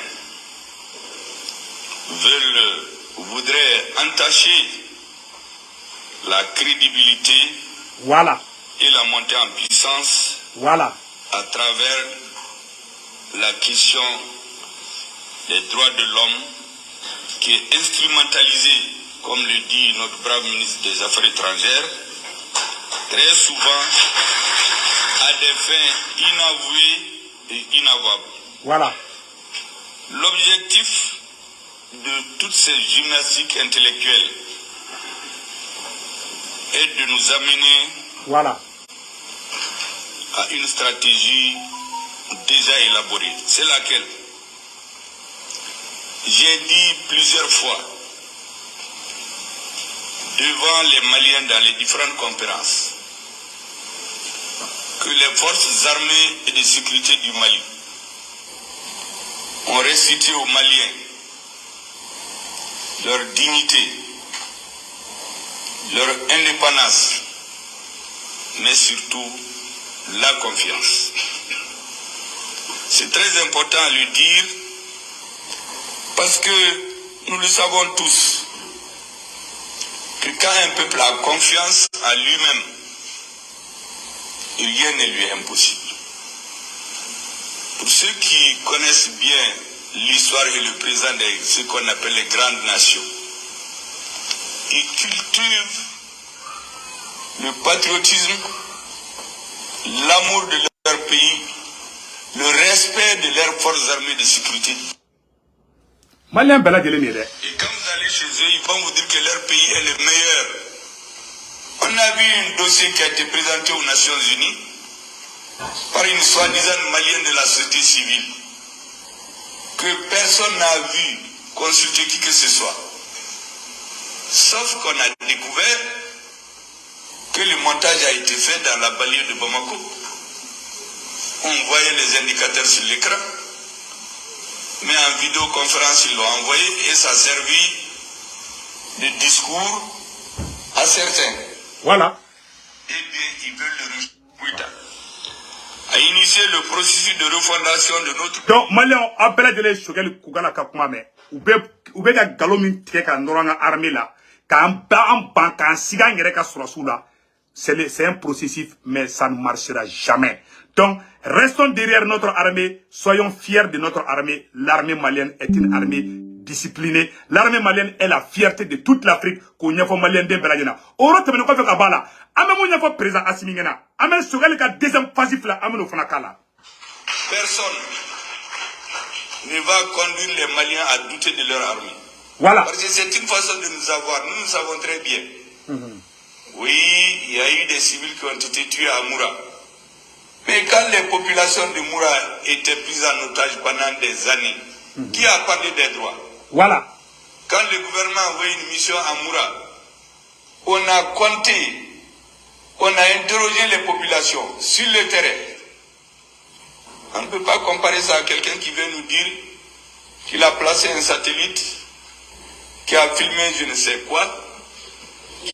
voudraient entacher la crédibilité et la montée en puissance à travers la question des droits de l'homme qui est instrumentalisée, comme le dit notre brave ministre des Affaires étrangères, très souvent à des fins inavouées et inavouables. L'objectif de toutes ces gymnastiques intellectuelles est de nous amener à une stratégie déjà élaborée. C'est laquelle? j'ai dit plusieurs fois devant les Maliens dans les différentes conférences que les forces armées et de sécurité du Mali ont restitué aux Maliens leur dignité, leur indépendance, mais surtout la confiance. C'est très important à le dire parce que nous le savons tous que quand un peuple a confiance en lui-même, rien ne lui est impossible. Pour ceux qui connaissent bien l'histoire et le présent de ce qu'on appelle les grandes nations, ils cultivent le patriotisme, l'amour de leur pays, le respect de leurs forces armées de sécurité. Et quand vous allez chez eux, ils vont vous dire que leur pays est le meilleur. On a vu un dossier qui a été présenté aux Nations Unies par une soi-disant malienne de la société civile que personne n'a vu consulter qui que ce soit. Sauf qu'on a découvert que le montage a été fait dans la banlieue de Bamako. On voyait les indicateurs sur l'écran, mais en vidéoconférence ils l'ont envoyé et ça a servi de discours à certains. Voilà. Eh bien, ils veulent le résultat. À initier le processus de refondation de notre... Donc, Maliens, appelez de les choquer Kougana Kakumame. Ou be ka galomin teka noranga armée là. Quand un banque, un sigan yereka sur la soula. C'est un processus, mais ça ne marchera jamais. Donc, restons derrière notre armée. Soyons fiers de notre armée. L'armée malienne est une armée disciplinée. L'armée malienne est la fierté de toute l'Afrique. Qu'on y a fait malien de Beladina. Oro te menoko fait kabala. Ame mo y a fait président Assimingena. Ame sogal ka deuxième phase là. Ame no fanakala. Personne ne va conduire les Maliens à douter de leur armée. Voilà. Parce que c'est une façon de nous avoir. Nous savons très bien. Oui, il y a eu des civils qui ont été tués à Moura. Mais quand les populations de Moura étaient prises en otage pendant des années, qui a parlé des droits? Voilà. Quand le gouvernement a envoyé une mission à Moura, on a compté, on a interrogé les populations sur le terrain. On ne peut pas comparer ça à quelqu'un qui vient nous dire qu'il a placé un satellite, qui a filmé je ne sais quoi,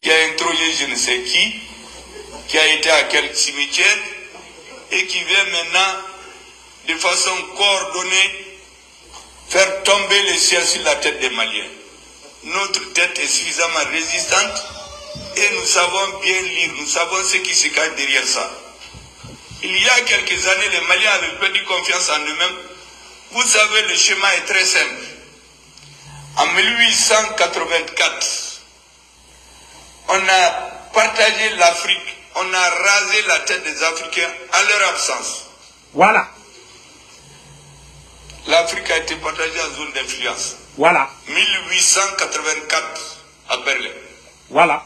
qui a interrogé je ne sais qui a été à quel cimetière, et qui vient maintenant, de façon coordonnée, faire tomber le ciel sur la tête des Maliens. Notre tête est suffisamment résistante et nous savons bien lire, nous savons ce qui se cache derrière ça. Il y a quelques années, les Maliens avaient perdu confiance en eux-mêmes. Vous savez, le schéma est très simple. En 1884, on a partagé l'Afrique, on a rasé la tête des Africains à leur absence. Voilà. L'Afrique a été partagée en zone d'influence. Voilà. 1884 à Berlin. Voilà.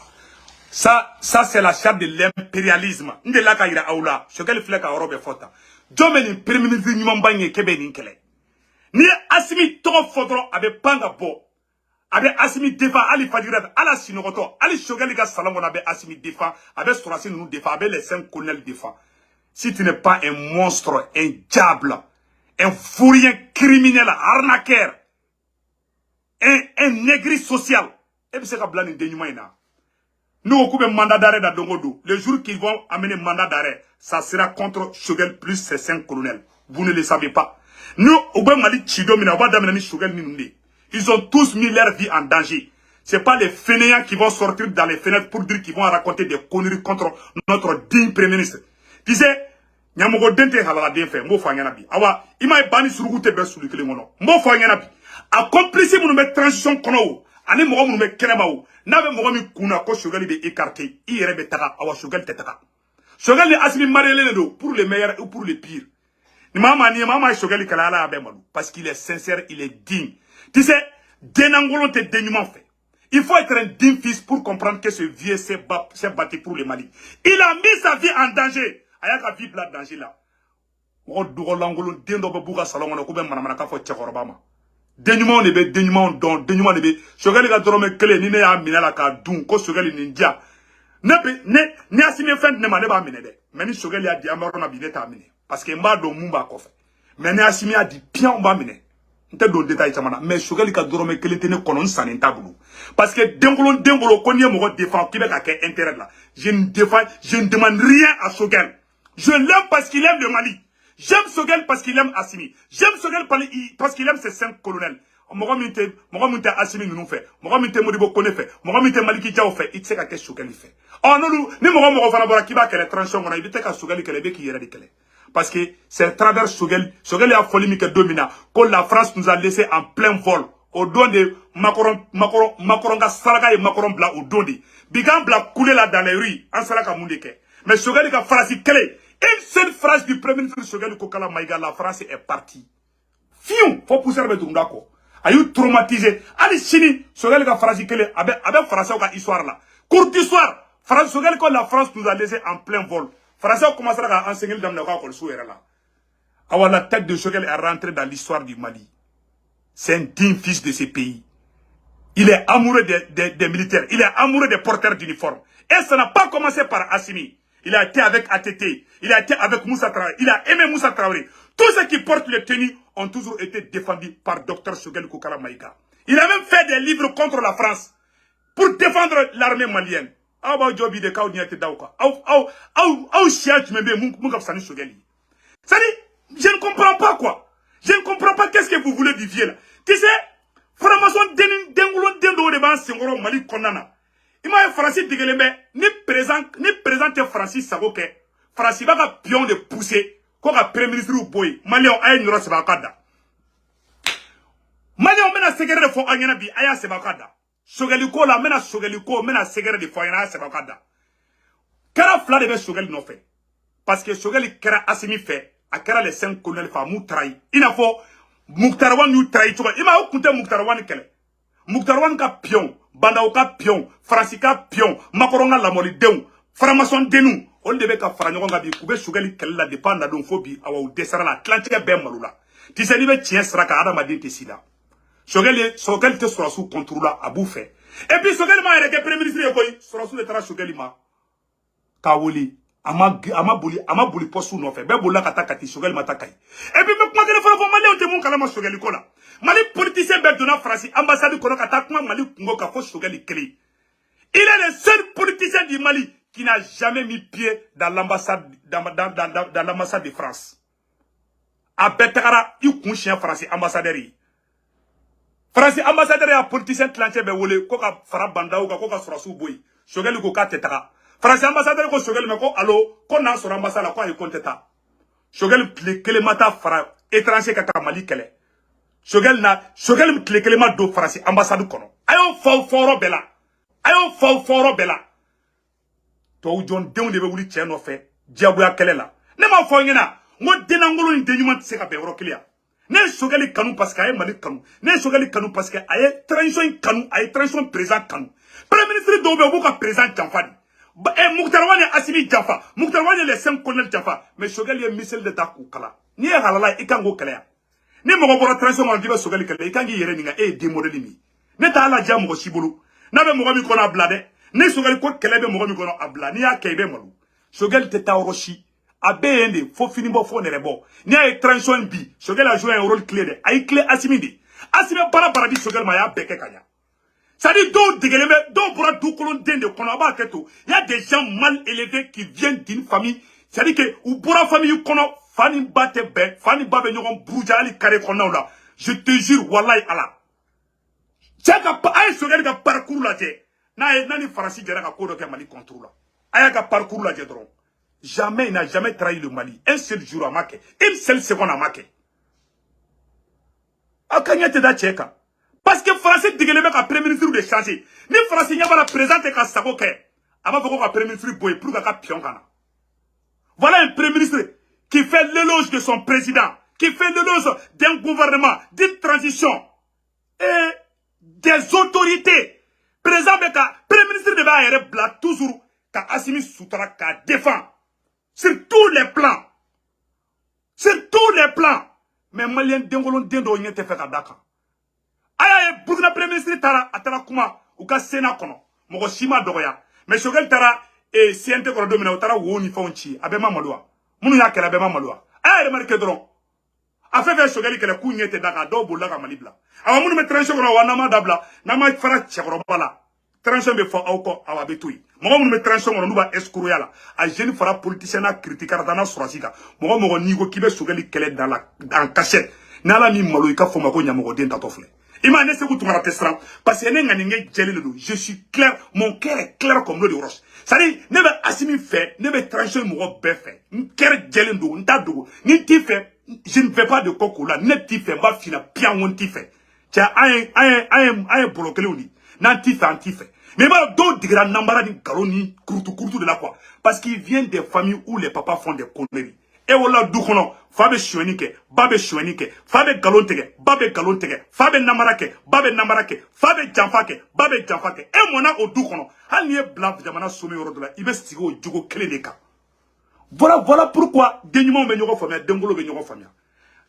Ça c'est la charte de l'impérialisme. Nde la ka ira aula. Shokel flek a Europe fota. Jomeni premier ministre nyumba banye kebe ninkele. Ni Assimi to fodro abe panga bo. Abe Assimi defa ali fadirat ala sinogoto ali Shokel ga salamo abe Assimi defa abe Sorasi nous defa abe les 5 colonels defa. Si tu n'es pas un monstre, un diable, un fourien criminel, arnaqueur, un négri social, et bien c'est que nous occupons un mandat d'arrêt dans Dongodo. Le jour qu'ils vont amener un mandat d'arrêt, ça sera contre Shogel plus ses 5 colonels. Vous ne le savez pas. Nous, ils ont tous mis leur vie en danger. Ce n'est pas les fainéants qui vont sortir dans les fenêtres pour dire qu'ils vont raconter des conneries contre notre digne premier ministre. Tu sais, Nyamogo dente halala den fe mo fa nyana bi awa ima bani surugu te be sulu kele ngono mo fa nyana bi accomplice mu me transition kono ani mo mu me kenema o na be mo mi kuna ko Shogali be écarté i yere be taka awa Shogali te taka Shogali Assimi marele do pour le meilleur ou pour le pire ni mama Shogali kala ala be malu parce qu'il est sincère, il est digne. Tu sais, denangolo te dénuement fait. Il faut être un digne fils pour comprendre que ce vieux s'est battu pour le Mali. Il a mis sa vie en danger. Ayaka vie en danger là. dénouement de bé dénouement don dénouement de bé Choguel ka dorome kele ni ne ya mina la ka dun ko Choguel ni ndia ne asime fen ne ma ne ba mine de mais ni Choguel ya di amaro na bi ne ta mine parce que mba do mumba ko fe mais ne asime a di pian on ba mine nte do détail chamana mais Choguel ka dorome kele tene konon sanin tabulu parce que dengolo ko ni mo défend qui ka ke intérêt là je ne demande rien à Choguel. Je l'aime parce qu'il aime le Mali. J'aime Choguel parce qu'il aime Assimi. J'aime Choguel parce qu'il aime ses 5 colonels. Mogamite Assimi nous fait. Mogamite Modibo Kone fait. Mogamite Maliki Diao fait. Il sait qu'à qu'est-ce Choguel fait. Oh non, ni Mogamite Fanabora qui va qu'elle est tranchant, on a évité qu'à Choguel qu'elle est qui ira de qu'elle. Parce que c'est à travers Choguel a folie Mike Domina, que la France nous a laissé en plein vol. Au don de Makoronga Saraga et Makoron Bla au don de. Bigan Bla coulé là dans les rues, en Saraka Moundeke. Mais Choguel a phrase clé. Une seule phrase du premier ministre Choguel Kokala Maïga, la France est partie. Fion, faut pousser avec tout d'accord. Ayou traumatisé. Allez, Chini, Choguel a phrase clé, avec français ou histoire là. Courte histoire. France Choguel quand la France nous a laissé en plein vol. Français a commencé à enseigner dans le cas sous là. Alors la tête de Choguel est rentrée dans l'histoire du Mali. C'est un digne fils de ce pays. Il est amoureux des militaires. Il est amoureux des porteurs d'uniformes. Et ça n'a pas commencé par Assimi. Il a été avec ATT. Il a été avec Moussa Traoré. Il a aimé Moussa Traoré. Tous ceux qui portent les tenues ont toujours été défendus par Dr Choguel Kokala Maïga. Il a même fait des livres contre la France pour défendre l'armée malienne. Je ne comprends pas quoi. Je ne comprends pas qu'est-ce que vous voulez du vieux là. Tu sais, franc-maçon Dengoulon Dendo de Ban Sengoro Mali Konana. Il m'a Francis Digelembe, ni présente Francis Sagoke. Francis va pion de pousser, quoi que premier ministre ou boy, Malion a une rose bakada. Malion mena segere de fo anyana bi aya sebakada. Chogeliko la mena Chogeliko mena segere de fo anyana sebakada. Kara fla de be Choguel no fait. Parce que Choguel kera Assimi fait, a kera les 5 colonels fa mou trahi. Il a faut Mouktarwan nous trahi. Il m'a écouté Mouktarwan kele. Mouktarwan ka pion. Bandao ka pion, Francis ka pion, Makoronga la moli deun, Framason denou, on devait ka Franyoga bi koube Choguel kelle la dépend don fobi awa ou desara la Atlantique ben malula. Tu sais libe tien sraka Adam adin te sida. Choguel te sera sous contrôle à bouffer. Et puis Choguel m'a été premier ministre yokoy, sera sous le tra Choguel ma. Kawoli, ama boli posu no fait. Be bola kata kati Choguel mata kai. Et puis me comment téléphone pour Mali on te mon kalama Choguel kola. Mali politicien be donna France ambassade kono kata kuma Mali kungo ka fo Choguel clé. Il est le seul politicien du Mali qui n'a jamais mis pied dans l'ambassade dans l'ambassade de France. A Betakara, il chien français ambassadeur. Français ambassadeur a politicien clanché be wole ko ka fara banda ou ko ka sura su boy. Choguel ko ka tetaka. Français ambassadeur ko Choguel me ko allo ko na sur ambassade la ko e konteta. Choguel kele mata fara étranger ka Mali kele. Choguel kele ma do français ambassade kono. Ayo foro bela. Ayo foro bela. To John Deun de be wuli tien no fe. Diaboya kele la. Ne ma fo ngina. Ngo denangolo ni denyuma se ka be woro clear. Ne Choguel kanu parce que ay Mali kanu. Ne Choguel kanu parce que ay transition kanu, ay transition présent kanu. Premier ministre do be ka présent Janfadi. Mouktarwane Assimi Janfa. Mouktarwane les 5 colonels Janfa. Mais Choguel est missile de takou kala. Ni e halala ikango kala. Ni mo bora transition mo dibe Choguel kala ikangi yere ninga e démodeli mi. Ne ta ala jam mo shibulu. Na be mo mi kono ablade. Ne Choguel ko kala be mo mi kono abla. Ni ya kebe malu. Choguel te ta oroshi. ABN, faut finir bon, faut nerebo. Ni a transition bi. Choguel a joué un rôle clé de. Aïe clé Assimi di. Assimi para paradis Choguel maya beke kanya. Ça dit donc dégueulé, donc pour tout colon de Konaba Keto. Il y a des gens mal élevés qui viennent d'une famille. Ça dit que ou pour la famille kono fani bate ben, fani babe nyon brouja ali kare kono là. Je te jure wallahi Allah. C'est que ay Choguel ka parcours là je. Na ni farasi jera ka kodo ke Mali contrôle là. Aya ka parcours là je dron. Jamais, il n'a jamais trahi le Mali. Un seul jour à Maké. Une seule seconde à Maké. A Kanyate da Tcheka. Parce que Français dégueulé avec un premier ministre de changer. Ni Français n'y a pas la présente qu'à Sagoke. Avant qu'on un premier ministre boy pour qu'à Pyongana. Voilà un premier ministre qui fait l'éloge de son président. Qui fait l'éloge d'un gouvernement, d'une transition. Et des autorités. Présent avec un premier ministre de Bayer Bla toujours qu'à Assimi Soutra qu'à défend. Sur tous les plans. Sur tous les plans. Mais Malien Dengolon Dendo n'y était fait à Dakar. Burkina Premier ministre tara atara kuma ou ka Sénat kono mogo shima dogoya mais Choguel tara et CNT kono domina utara woni fonchi abema malwa munu ya kala abema malwa ay remarque dron a fait Choguel kala ku nyete daga do bolla ka malibla awa munu me transition kono wana ma dabla na ma fara chekro bala transition be fo awko awa betui mogo munu me transition kono nuba escroc yala a jeune fara politicien na critiquer dana surasika mogo nigo kibe Choguel kala dans cachette nala mi malo ika fo mako nyamogo den tatofle ima ne se ku tungara testran parce que ne ngani nge jeli le do je suis clair mon cœur est clair comme l'eau de roche ça dit ne be asimi fait ne be trancher mo be fait cœur jeli do nta do ni ti fait je ne fais pas de coco là ne ti fait ba fina bien on ti fait tiens un bloqué le dit nan ti fait anti fait mais ba do digra nambara di galoni kurtu de la quoi parce qu'il vient des familles où les papas font des conneries. Et voilà du kono fabe shwenike babe shwenike fabe galontege babe galontege fabe namarake babe namarake fabe jamfake babe jamfake et mona o du kono hal ni blanc jamana somme yoro de la ibe stigo jugo kleneka voilà pourquoi denyuma be nyogo famia dengolo be nyogo famia.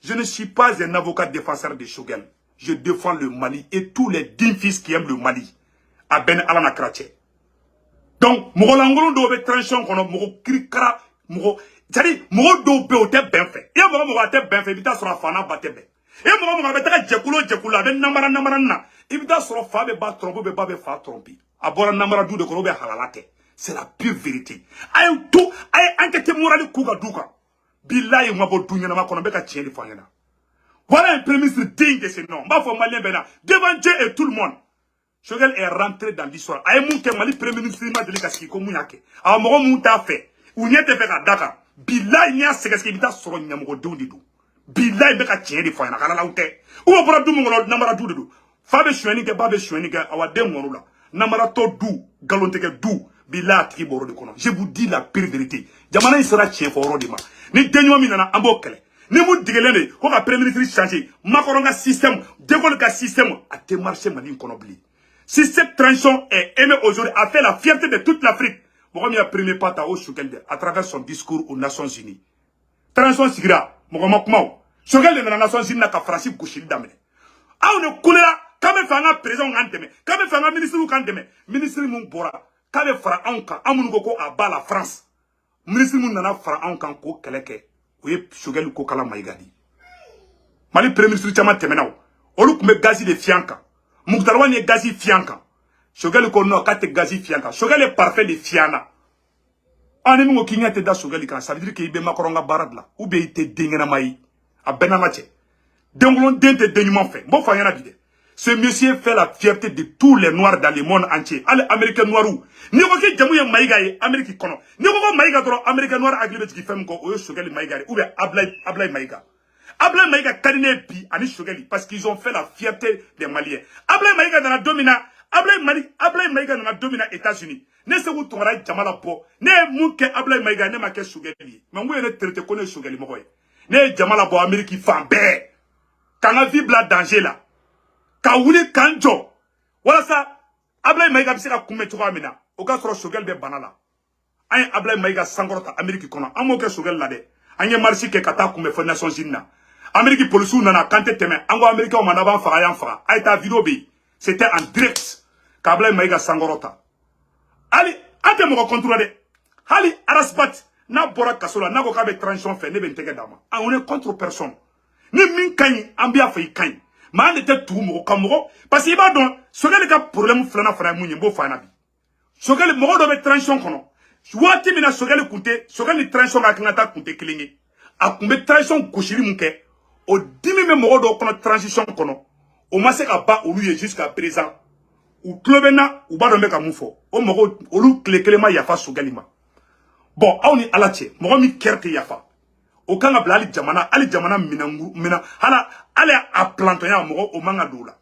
Je ne suis pas un avocat défenseur de Choguel, je défends le Mali et tous les 10 fils qui aiment le Mali à Ben Alana Kraché. Donc mogo langolo do be tranchon kono mogo krikara mogo c'est-à-dire, moi, do be ote ben fait. Et moi, ote ben fait, bita sura fana bate ben. Et moi, beta jekulo, ben namara na. Et bita sura fa be ba trompo be ba be fa trompi. Abora namara du de kono be halalate. C'est la pure vérité. Ayo tout, ayo enquête morale kuga duka. Billahi mabo dunya na makono be ka tieni fanyana. Voilà un premier ministre digne de ce nom. Ba fo malien bena devant Dieu et tout le monde. Choguel est rentré dans l'histoire. Ayo munke mali premier ministre ma de l'ikaski ko munyake. Ayo mo munta fait. Ou nyete fe ka daka. Billahi nya segaski bita soro nyamugo dundi du. Billahi be ka tieni fanyana kala laute. Ou bora du mongolo namara du du. Fabe shweni ke babe shweni ke awa dem monula. Namara to du galonte ke du. Billahi tiki boro de kono. Je vous dis la pure vérité. Jamana il sera chien foro de ma. Ni denyo mi nana ambo kele. Ni mu digelene ko ka premier ministre changer. Makoronga système, décolle ka système a démarché mani kono bli. Si cette transition est aimée aujourd'hui, a fait la fierté de toute l'Afrique. Mogomi a premier pas à Choguel à travers son discours aux Nations Unies. Transition sigira, Mogoma Kumao. Choguel de la Nations Unies n'a qu'à Francis Gouchil Damene. Ah, on est coulé là, quand même fait un président Nganteme, quand même fait un ministre Nganteme, ministre Mumbora, quand même fera un cas, Amunugoko à bas la France. Ministre Munana fera un cas ko Keleke, oui, Choguel Kokala Maïgadi. Mali premier ministre Chama Temenao, Oluk me gazi de Fianka, Mouktarwan est gazi Fianka. Choguel ko no kate gazi Fianka. Choguel est parfait de Fiana. Ane mo kinya te da Choguel kan, ça veut dire que ibe makoronga baradla ou be ite dengena mai a benanache. Dengolon dente denument fait. Bon fanyana bide. Ce monsieur fait la fierté de tous les noirs dans le monde entier. Allez américain noirou. Ni ko ke jamu ya maiga ye Amérique kono. Ni ko maiga tro américain noir aglibe ki fem ko o Choguel maiga ou be ablay maiga. Ablay maiga kadine bi ani Choguel parce qu'ils ont fait la fierté des Maliens. Ablay maiga dans la domina Ablay Maïga n'a dominé les États-Unis. Ne se vous tournera Jamala Po. Ne mouke Ablay Maïga ne ma ke Choguel. Mais vous ne traitez connaît Choguel Mogoy. Ne Jamala Po Amérique fan bé. Quand la vie bla danger là. Quand vous voulez kanjo. Voilà ça. Ablay Maïga bise la kume chouka amina. Oka soro Choguel be banala. Aye Ablay Maïga sangorota Amérique kono. Amoke Choguel la de. Aye marchi ke kata kume fo Nations Unies na. Amérique polisu nana kante teme. Ango Amérique o manaba fara yan fara. Aye ta vidéo bi. C'était en direct. Kablay Maïga sangorota. Ali, ante moko contrôler. Ali, arasbat, na bora kasola, na ko kabe transition fait, ne bentege dama. On est contre personne. Ni min kany, ambia fay kany. Ma ande te tout moko kamoko, parce qu'il va donc, Choguel ka problème flana fana mounye, mbo fana bi. Choguel moko do be transition kono. Wati mina Choguel kunte, Choguel ni transition ka kinata kunte kilingi. A kumbe transition goshiri munke, o dimi me moko do kono transition kono. O mase ka ba oluye jusqu'à présent. Ou klobena ou ba do meka mufo o mogo olu klekelema yafa Choguelima bon awni alache mogo mi kerte yafa o kanga bla ali jamana mina hala ale a plantonya mogo o manga doula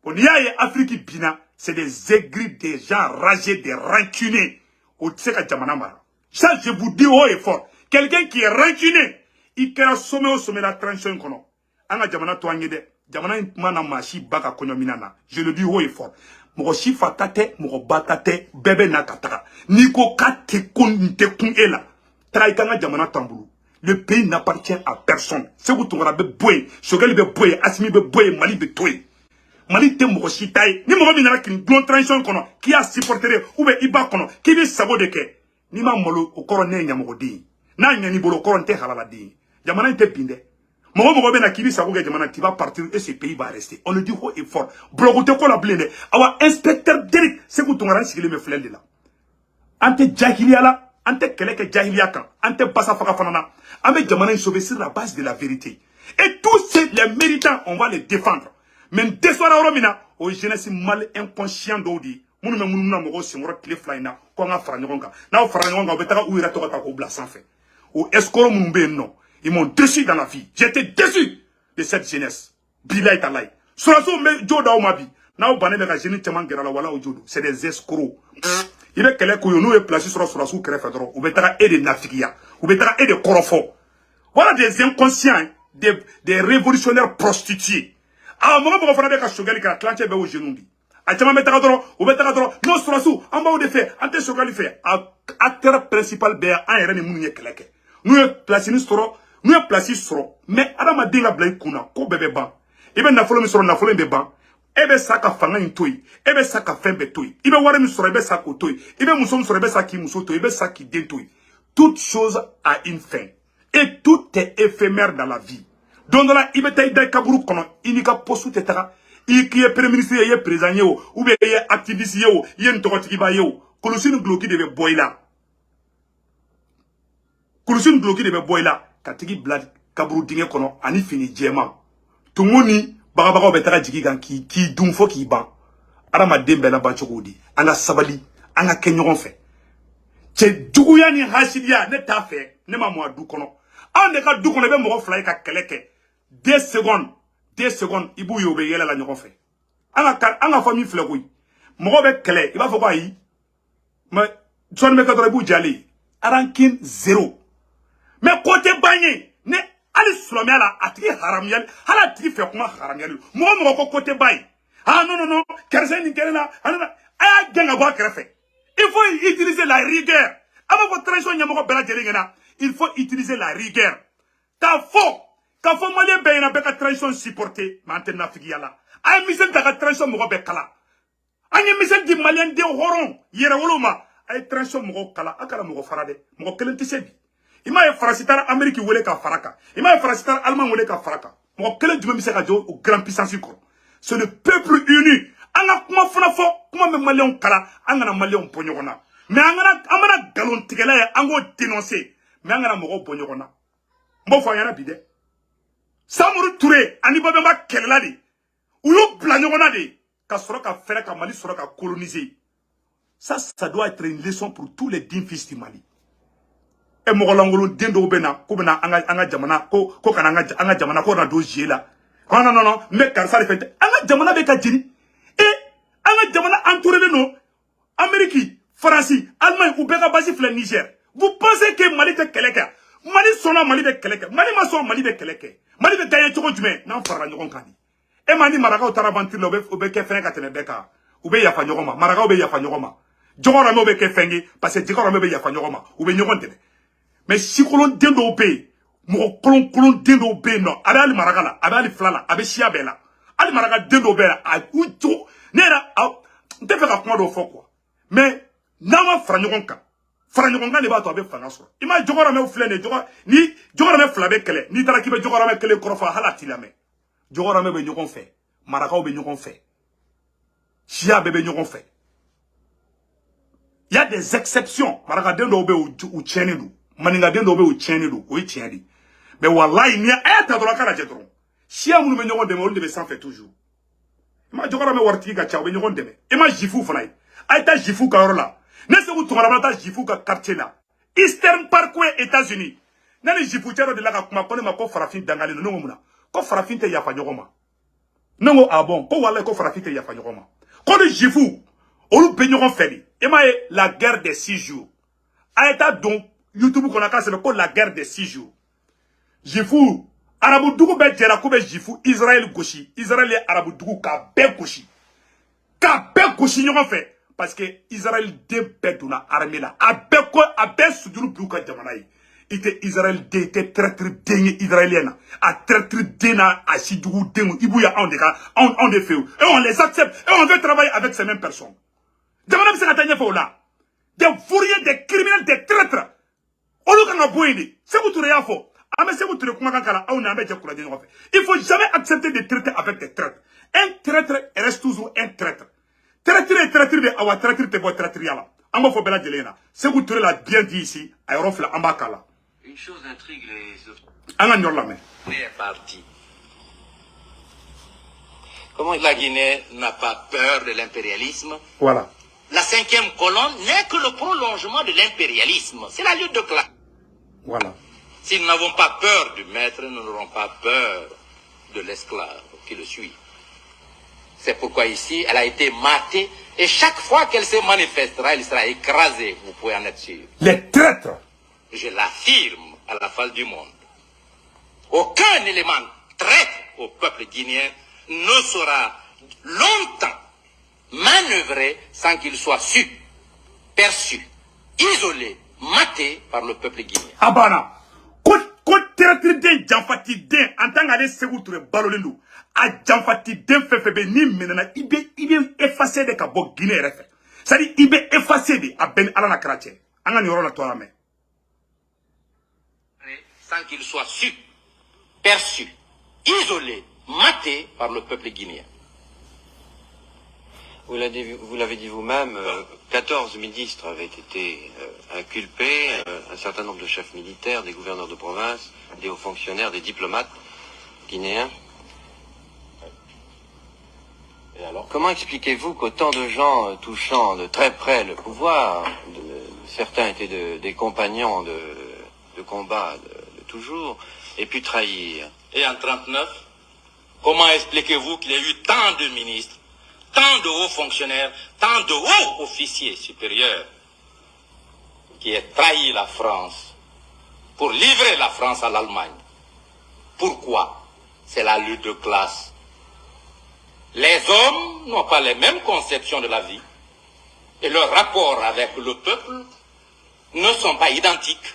bon yaye Afrique bina c'est des aigris, des gens ragés, des rancuniers o tseka jamana mara ça je vous dis haut et fort quelqu'un qui est rancunier il kera sommet la transition kono anga jamana to angede jamana mana mashi baka konyo minana je le dis haut et fort Moko shifa tate, moko batate, bebe nakataka. Niko kate kun ela. Traikanga jamana tambulu. Le pays n'appartient à personne. C'est vous ton rabbe boye. Choguel be boye, Asimi be boye, Mali be toye. Mali te moko shitaye. Ni moko minara ki glon transition kono. Qui a supporté ou be iba kono. Qui bi sabo de ke. Ni ma molo o koro ne nyamoko di. Na nyani bolo koro nte halala di. Jamana nte binde. Moko be na kibi sabo ke jamana ti va partir et ce pays va rester. On le dit haut et fort. Blogote ko la blende. Awa inspecteur Derek se ku tungaran sigile me flende la. Ante jahiliya la. Ante keleke jahiliya kan. Ante basa faka fanana. Ame jamana sauver sur la base de la vérité. Et tous les méritants, on va les défendre. Mais dès soir à Romina, aux jeunesse mal inconscient d'audi. Moun me moun na mogo singoro clé flyna. Ko nga farangonga. Na farangonga obetaka ou ira toka ko bla sans fait. Ou escoro moun be non. Ils m'ont déçu dans la vie. J'étais déçu de cette jeunesse. Bilay talay. Suraso me joda o mabi. Na o bané be ka jeune teman gera la wala o jodo. C'est des escrocs. Il est kele ko yo no e placé sur suraso krefa dro. Obetaka e de nafikia. Obetaka e de korofo. Voilà des inconscients. Des révolutionnaires prostitués. Ah, moi, je vais faire chogali ka clanche be o jenundi. A chama metaka dro, o betaka dro, no surasu, amba o de fait, ante chogali fait. Acteur principal be a yere ni munu ye keleke. Nous ye place ni soro, nous ye place soro. Mais adama dinga blay kuna, ko bebe ban. Ibe na folo mi soro na folo be ban. Ebe saka fanga intoi, ebe saka fembe toi. Ibe ware mi soro ebe saka toi. Ibe muso mi soro ebe saki muso toi, ebe saki den toi. Toute chose a une fin. Et tout est éphémère dans la vie. Donc là, il y a kaburu kono, il y a postu tetara, il y a premier ministre, il y a président, ou bien il y a activiste, il y a un tokotikiba yo. Kolusin gloki deve boila. Kolusin gloki deve boila. Katiki blad kaburu dinge kono, ani fini djema. Tumoni, bagabaga betara jigigan ki dumfo ki ban. Arama dembe na banchokodi. Anga sabali, anga kenyoron fe. Che djuguya ni hashidia, ne ta fe, ne ma mwa du kono. On ne ka du kono be moko fly ka keleke. 2 secondes, ibu yobe yela la nyoko fe. Anga famille flekoui. Moko be kele, iba foko ayi. Mais son me kadore bu jali. Arankin 0. Mais côté bagné, ne ali sulomé la atiki haramyal, hala atiki fe kuma haramyal. Moko côté bay. Ah non, kersen ni kerena, anana aya genga bo kerefe. Il faut utiliser la rigueur. Avant votre transition nyamoko bela jelingena, il faut utiliser la rigueur. Ta faux. Quand faut malien ben na beka transition supporter, maintenant figiyala. Ay misen ta transition mo be kala. Anya misen di malien de horon, yere woloma. Ay transition mo kala, akala mo farade. Mo kelenti sebi. Ima e farasitar Amerique wole ka faraka. Ima e farasitar Allemand wole ka faraka. Mo kelen djuma miseka jo au grand puissance ko. C'est le peuple uni. Anga kuma funa fo, kuma me malien kala, anga na malien ponyogona. Mais amana galon tigela ya ango dénoncer. Mais anga na mo ponyogona. Mbo fa yana bide. Samuru Touré, ani babemba kelela de. Uyo blanyogona de. Ka soro ka fere ka Mali soro ka coloniser. Ça doit être une leçon pour tous les dignes fils du Mali. E mogolangolo dendo bena, ko bena anga jamana, ko kana anga jamana ko na dossier la. Non, mais car ça le fait. Anga jamana be ka jini. Et anga jamana entouré de no. Amérique, France, Allemagne ou beka basi fle Niger. Vous pensez que Mali te keleka? Mali sona Mali be keleka. Mali ma sona Mali be keleka. Mali be gagne choko jume nan fara nyogon kani. E mani maraka o tarabantir lo be ke fenga tene beka. Ube ya fa nyogoma. Maraka ube ya fa nyogoma. Jogora me be ke fengi parce que jogora me be ya fa nyogoma. Ube nyogon tene. Mais si kolon dendo be, mo kolon dendo be no. Abe ali maraka la, abe ali flala, abe shia be la. Ali maraka dendo be la. A ujo nera nte fe ka kuma do fo quoi. Mais na ma fara nyogon kan. Fara nyogon kan de ba to abe fanga so. Ima jogora me flene jogora ni jogora me flabe kele. Ni tara ki be jogora me kele krofa halati la me. Jogora me be nyogon fe. Maraka be nyogon fe. Shia be nyogon fe. Il y a des exceptions. Maraka dendo be ou tieni du. Maninga dendo be ou tieni du. Ou tieni. Mais wallahi ni a ta droit kala jetron. Shia munu me nyogon de me be sans fait toujours. Ima jogora me warti ga chaw be nyogon de me. Ima jifu fanay. Ay ta jifu ka orola. N'est-ce que tu m'as dit jifu ka quartier là? Eastern Parkway, États-Unis. Nani jifu chero de la ka kuma kone ma ko farafin dangali no ngomuna. Ko farafin te ya fa nyogoma. Nongo abon, ko wala ko farafin te ya fa nyogoma. Ko de jifu, olu be nyogon feli. Ema e la guerre des 6 jours. A eta donc YouTube qu'on a cassé ko la guerre des 6 jours. Jifu arabu dugu be jera ko be jifu Israël goshi. Israël et arabu dugu ka be goshi. Ka be goshi nyogon fe. Parce que Israël débête dans l'armée là. Avec suduru bruka jamanaï. ite Israël de ite traître dengue israélienne a traître dena a Sidou dengu Ibouya on des fait et on les accepte et on veut travailler avec ces mêmes personnes. Demandez ce que tu là. Des fourriers, des criminels, des traîtres. On nous a boyé. C'est vous tout rien faux. Il faut jamais accepter de traiter avec des traîtres. Un traître reste toujours un traître. Traître et traître de awa traître te boit traître yala. Amba faut bela gelena. C'est vous tout l'a bien dit ici. Aérofla ambakala. Une chose intrigue les Première partie. Comment la Guinée n'a pas peur de l'impérialisme? Voilà. La 5e colonne n'est que le prolongement de l'impérialisme. C'est la lutte de classe. Voilà. Si nous n'avons pas peur du maître, nous n'aurons pas peur de l'esclave qui le suit. C'est pourquoi ici, elle a été matée et chaque fois qu'elle se manifestera, elle sera écrasée. Vous pouvez en être sûr. Les traîtres. Je l'affirme à la face du monde. Aucun élément traître au peuple guinéen ne sera longtemps manœuvré sans qu'il soit su, perçu, isolé, maté par le peuple guinéen. Abana. Ko traître den janfati den en tant qu'aller segoutre balolendo. A janfati den fefebe ni menana ibe effacé de kabo Guinée refe. C'est-à-dire ibe effacé de a ben ala na krache. Anga ni la toa mais. Sans qu'il soit su, perçu, isolé, maté par le peuple guinéen. Vous l'avez dit vous-même, 14 ministres avaient été inculpés, un certain nombre de chefs militaires, des gouverneurs de province, des hauts fonctionnaires, des diplomates guinéens. Et alors, comment expliquez-vous qu'autant de gens touchant de très près le pouvoir, certains étaient des compagnons de combat de toujours, aient pu trahir? Et en 1939, comment expliquez-vous qu'il y a eu tant de ministres, tant de hauts fonctionnaires, tant de hauts officiers supérieurs qui aient trahi la France pour livrer la France à l'Allemagne? Pourquoi? C'est la lutte de classe. Les hommes n'ont pas les mêmes conceptions de la vie et leurs rapports avec le peuple ne sont pas identiques.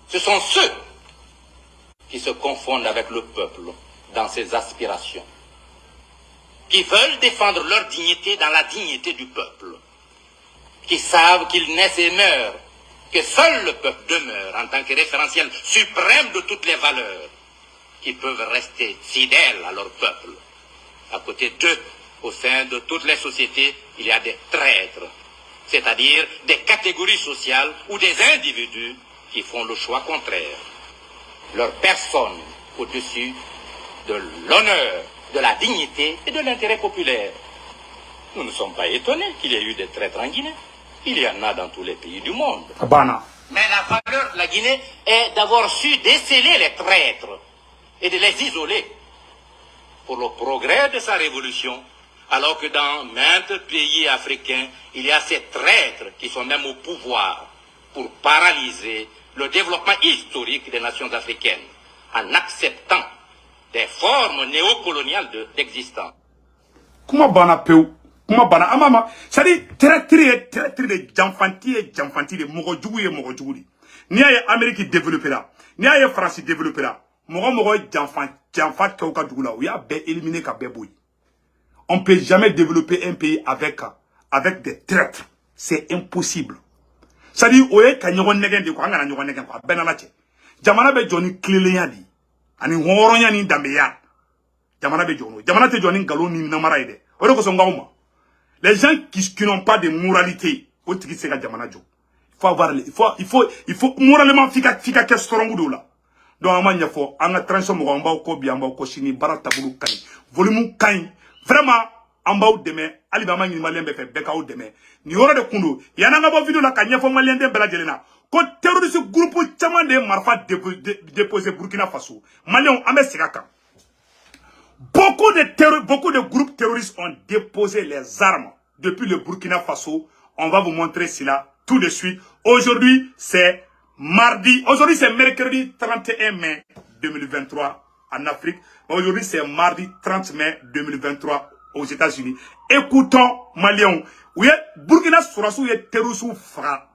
Ce sont ceux qui se confondent avec le peuple dans ses aspirations, qui veulent défendre leur dignité dans la dignité du peuple, qui savent qu'ils naissent et meurent, que seul le peuple demeure en tant que référentiel suprême de toutes les valeurs, qui peuvent rester fidèles à leur peuple. À côté d'eux, au sein de toutes les sociétés, il y a des traîtres, c'est-à-dire des catégories sociales ou des individus qui font le choix contraire. Leur personne au-dessus de l'honneur, de la dignité et de l'intérêt populaire. Nous ne sommes pas étonnés qu'il y ait eu des traîtres en Guinée. Il y en a dans tous les pays du monde. Abana. Mais la valeur de la Guinée est d'avoir su déceler les traîtres et de les isoler pour le progrès de sa révolution, alors que dans maints pays africains, il y a ces traîtres qui sont même au pouvoir pour paralyser le développement historique des nations africaines en acceptant des formes néocoloniales d'existence. Comment bana peu? Comment bana amama? C'est-à-dire traître de janfanti de mogojougou. Ni aye Amérique développé là, ni aye France développé là. Mogo janfat kauka dougula ou ya bé éliminé ka bé boui. On peut jamais développer un pays avec des traîtres. C'est impossible. C'est-à-dire oye ka nyogon negen de ko ngana nyogon negen ko benalache. Jamana be joni cléléya di. Ani horonya ni dambeya. Jamana be jono. Jamana te joni ngalo ni namara ide. Ore ko songa uma. Les gens qui n'ont pas de moralité, o tiki se ka jamana jo. Il faut moralement fika ke strongu do la. Donc amanya fo anga transition mo amba ko bi amba ko shini barata bulu kani. Volume kani. Vraiment amba ou deme ali ba mangi malembe fe beka ou deme. Ni yoro de kundo yana nga bo video la kanya fo malien de bela jelena. Ko terroriste groupe chama de marfa déposé Burkina Faso. Malien amé sigaka. Beaucoup de groupes terroristes ont déposé les armes depuis le Burkina Faso. On va vous montrer cela tout de suite. Aujourd'hui, c'est mercredi 31 mai 2023 en Afrique. Aujourd'hui, c'est mardi 30 mai 2023 aux États-Unis. Écoutons, Maliens. Oui, Burkina Faso est terroriste fra.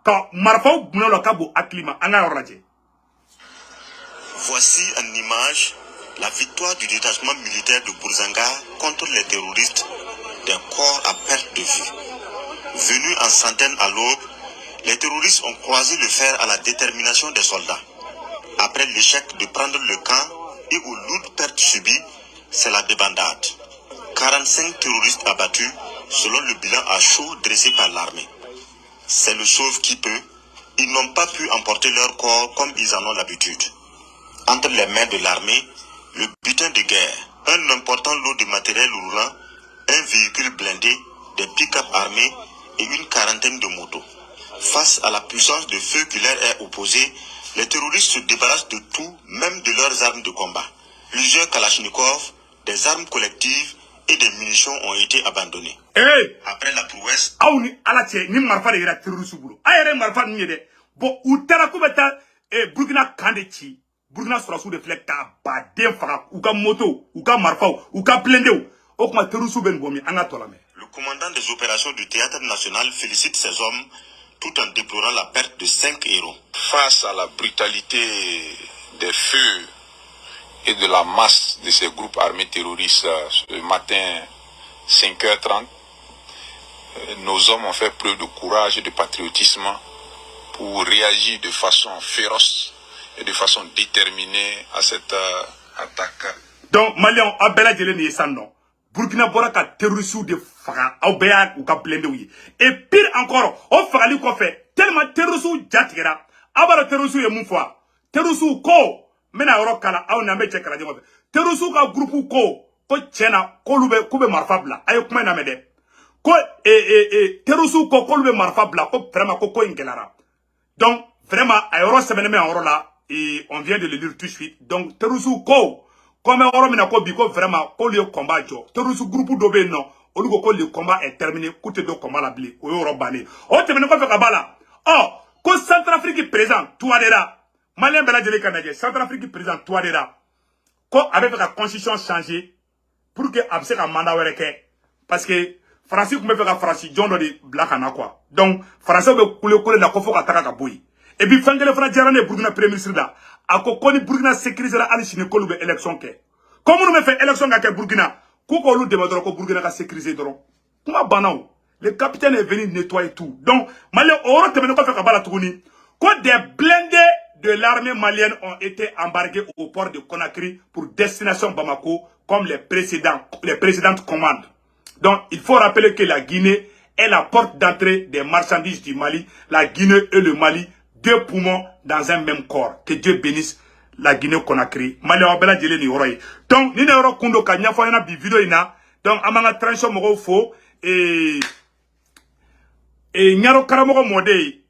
ka marfaw bunalo ka bo aklima anga oraje. Voici en image la victoire du détachement militaire de Bourzanga contre les terroristes d'un corps à perte de vue. Venus en centaines à l'aube, les terroristes ont croisé le fer à la détermination des soldats. Après l'échec de prendre le camp et aux lourdes pertes subies, c'est la débandade. 45 terroristes abattus selon le bilan à chaud dressé par l'armée. C'est le sauve qui peut. Ils n'ont pas pu emporter leur corps comme ils en ont l'habitude. Entre les mains de l'armée, le butin de guerre, un important lot de matériel roulant, un véhicule blindé, des pick-up armés et une quarantaine de motos. Face à la puissance de feu qui leur est opposée, les terroristes se débarrassent de tout, même de leurs armes de combat. Plusieurs kalachnikovs, des armes collectives et des munitions ont été abandonnées. Hey! Après la prouesse, Aouni alache ni marfa de ira terroriste bulu. Ayere marfa ni de. Bon utara kubeta Burkina kandechi. Burkina surasu de flekta ba den faga ou ka moto ou ka marfa ou ka blindé ou kuma terroriste ben bomi anga tolame. le commandant des opérations du théâtre national félicite ses hommes tout en déplorant la perte de 5 héros. Face à la brutalité des feux et de la masse de ces groupes armés terroristes ce matin 5h30, nos hommes ont fait preuve de courage et de patriotisme pour réagir de façon féroce et de façon déterminée à cette attaque. Donc Malian abela jele ni sanno. Burkina bora ka terroriste de faga au beya ou ka blindé oui. Et pire encore, on fagali ko fait tellement terroriste jatira. Abara terroriste ye mun fois. Terroriste ko mena yoro kala aw na me chekala jema. Terroriste ka groupe ko chena ko lube ko be marfabla. Ay kuma na mede. Ko terroriste ko lube marfabla ko vraiment ko ingelara. Donc vraiment ayoro semene me en là et on vient de le lire tout de suite. Donc terroriste ko comme on a ko biko vraiment ko le combat jo terroriste groupe dobe non on dit que le combat est terminé coûte de combat la blé o yoro bané o terminé ko fe kabala oh ko Centrafrique présent Touadéra malien bela jeli kanadie Centrafrique présent Touadéra ko avec la constitution changer pour que abse ka mandat wereke parce que français ko me fait ka français jondo de black ana quoi donc français be coule la ko fo ka taka ka boy et puis fangele fra jarane Burkina premier ministre da ako koni Burkina sécuriser ali chine ko lube élection ke comme nous me fait élection ka Burkina ko ko lu débattre ko Burkina ka sécuriser doro kuma banao le capitaine est venu nettoyer tout donc malien oro temene ko fait ka bala tuguni ko des blindés de l'armée malienne ont été embarqués au port de Conakry pour destination Bamako comme les précédentes commandes. Donc il faut rappeler que la Guinée est la porte d'entrée des marchandises du Mali, la Guinée et le Mali, deux poumons dans un même corps. Que Dieu bénisse la Guinée-Conakry. Mali wabela jele ni oroye. Donc, ni ne oro kundo ka nyafo yana bi video ina. Donc, amanga transition mogo fo. Et nyaro karamogo mode.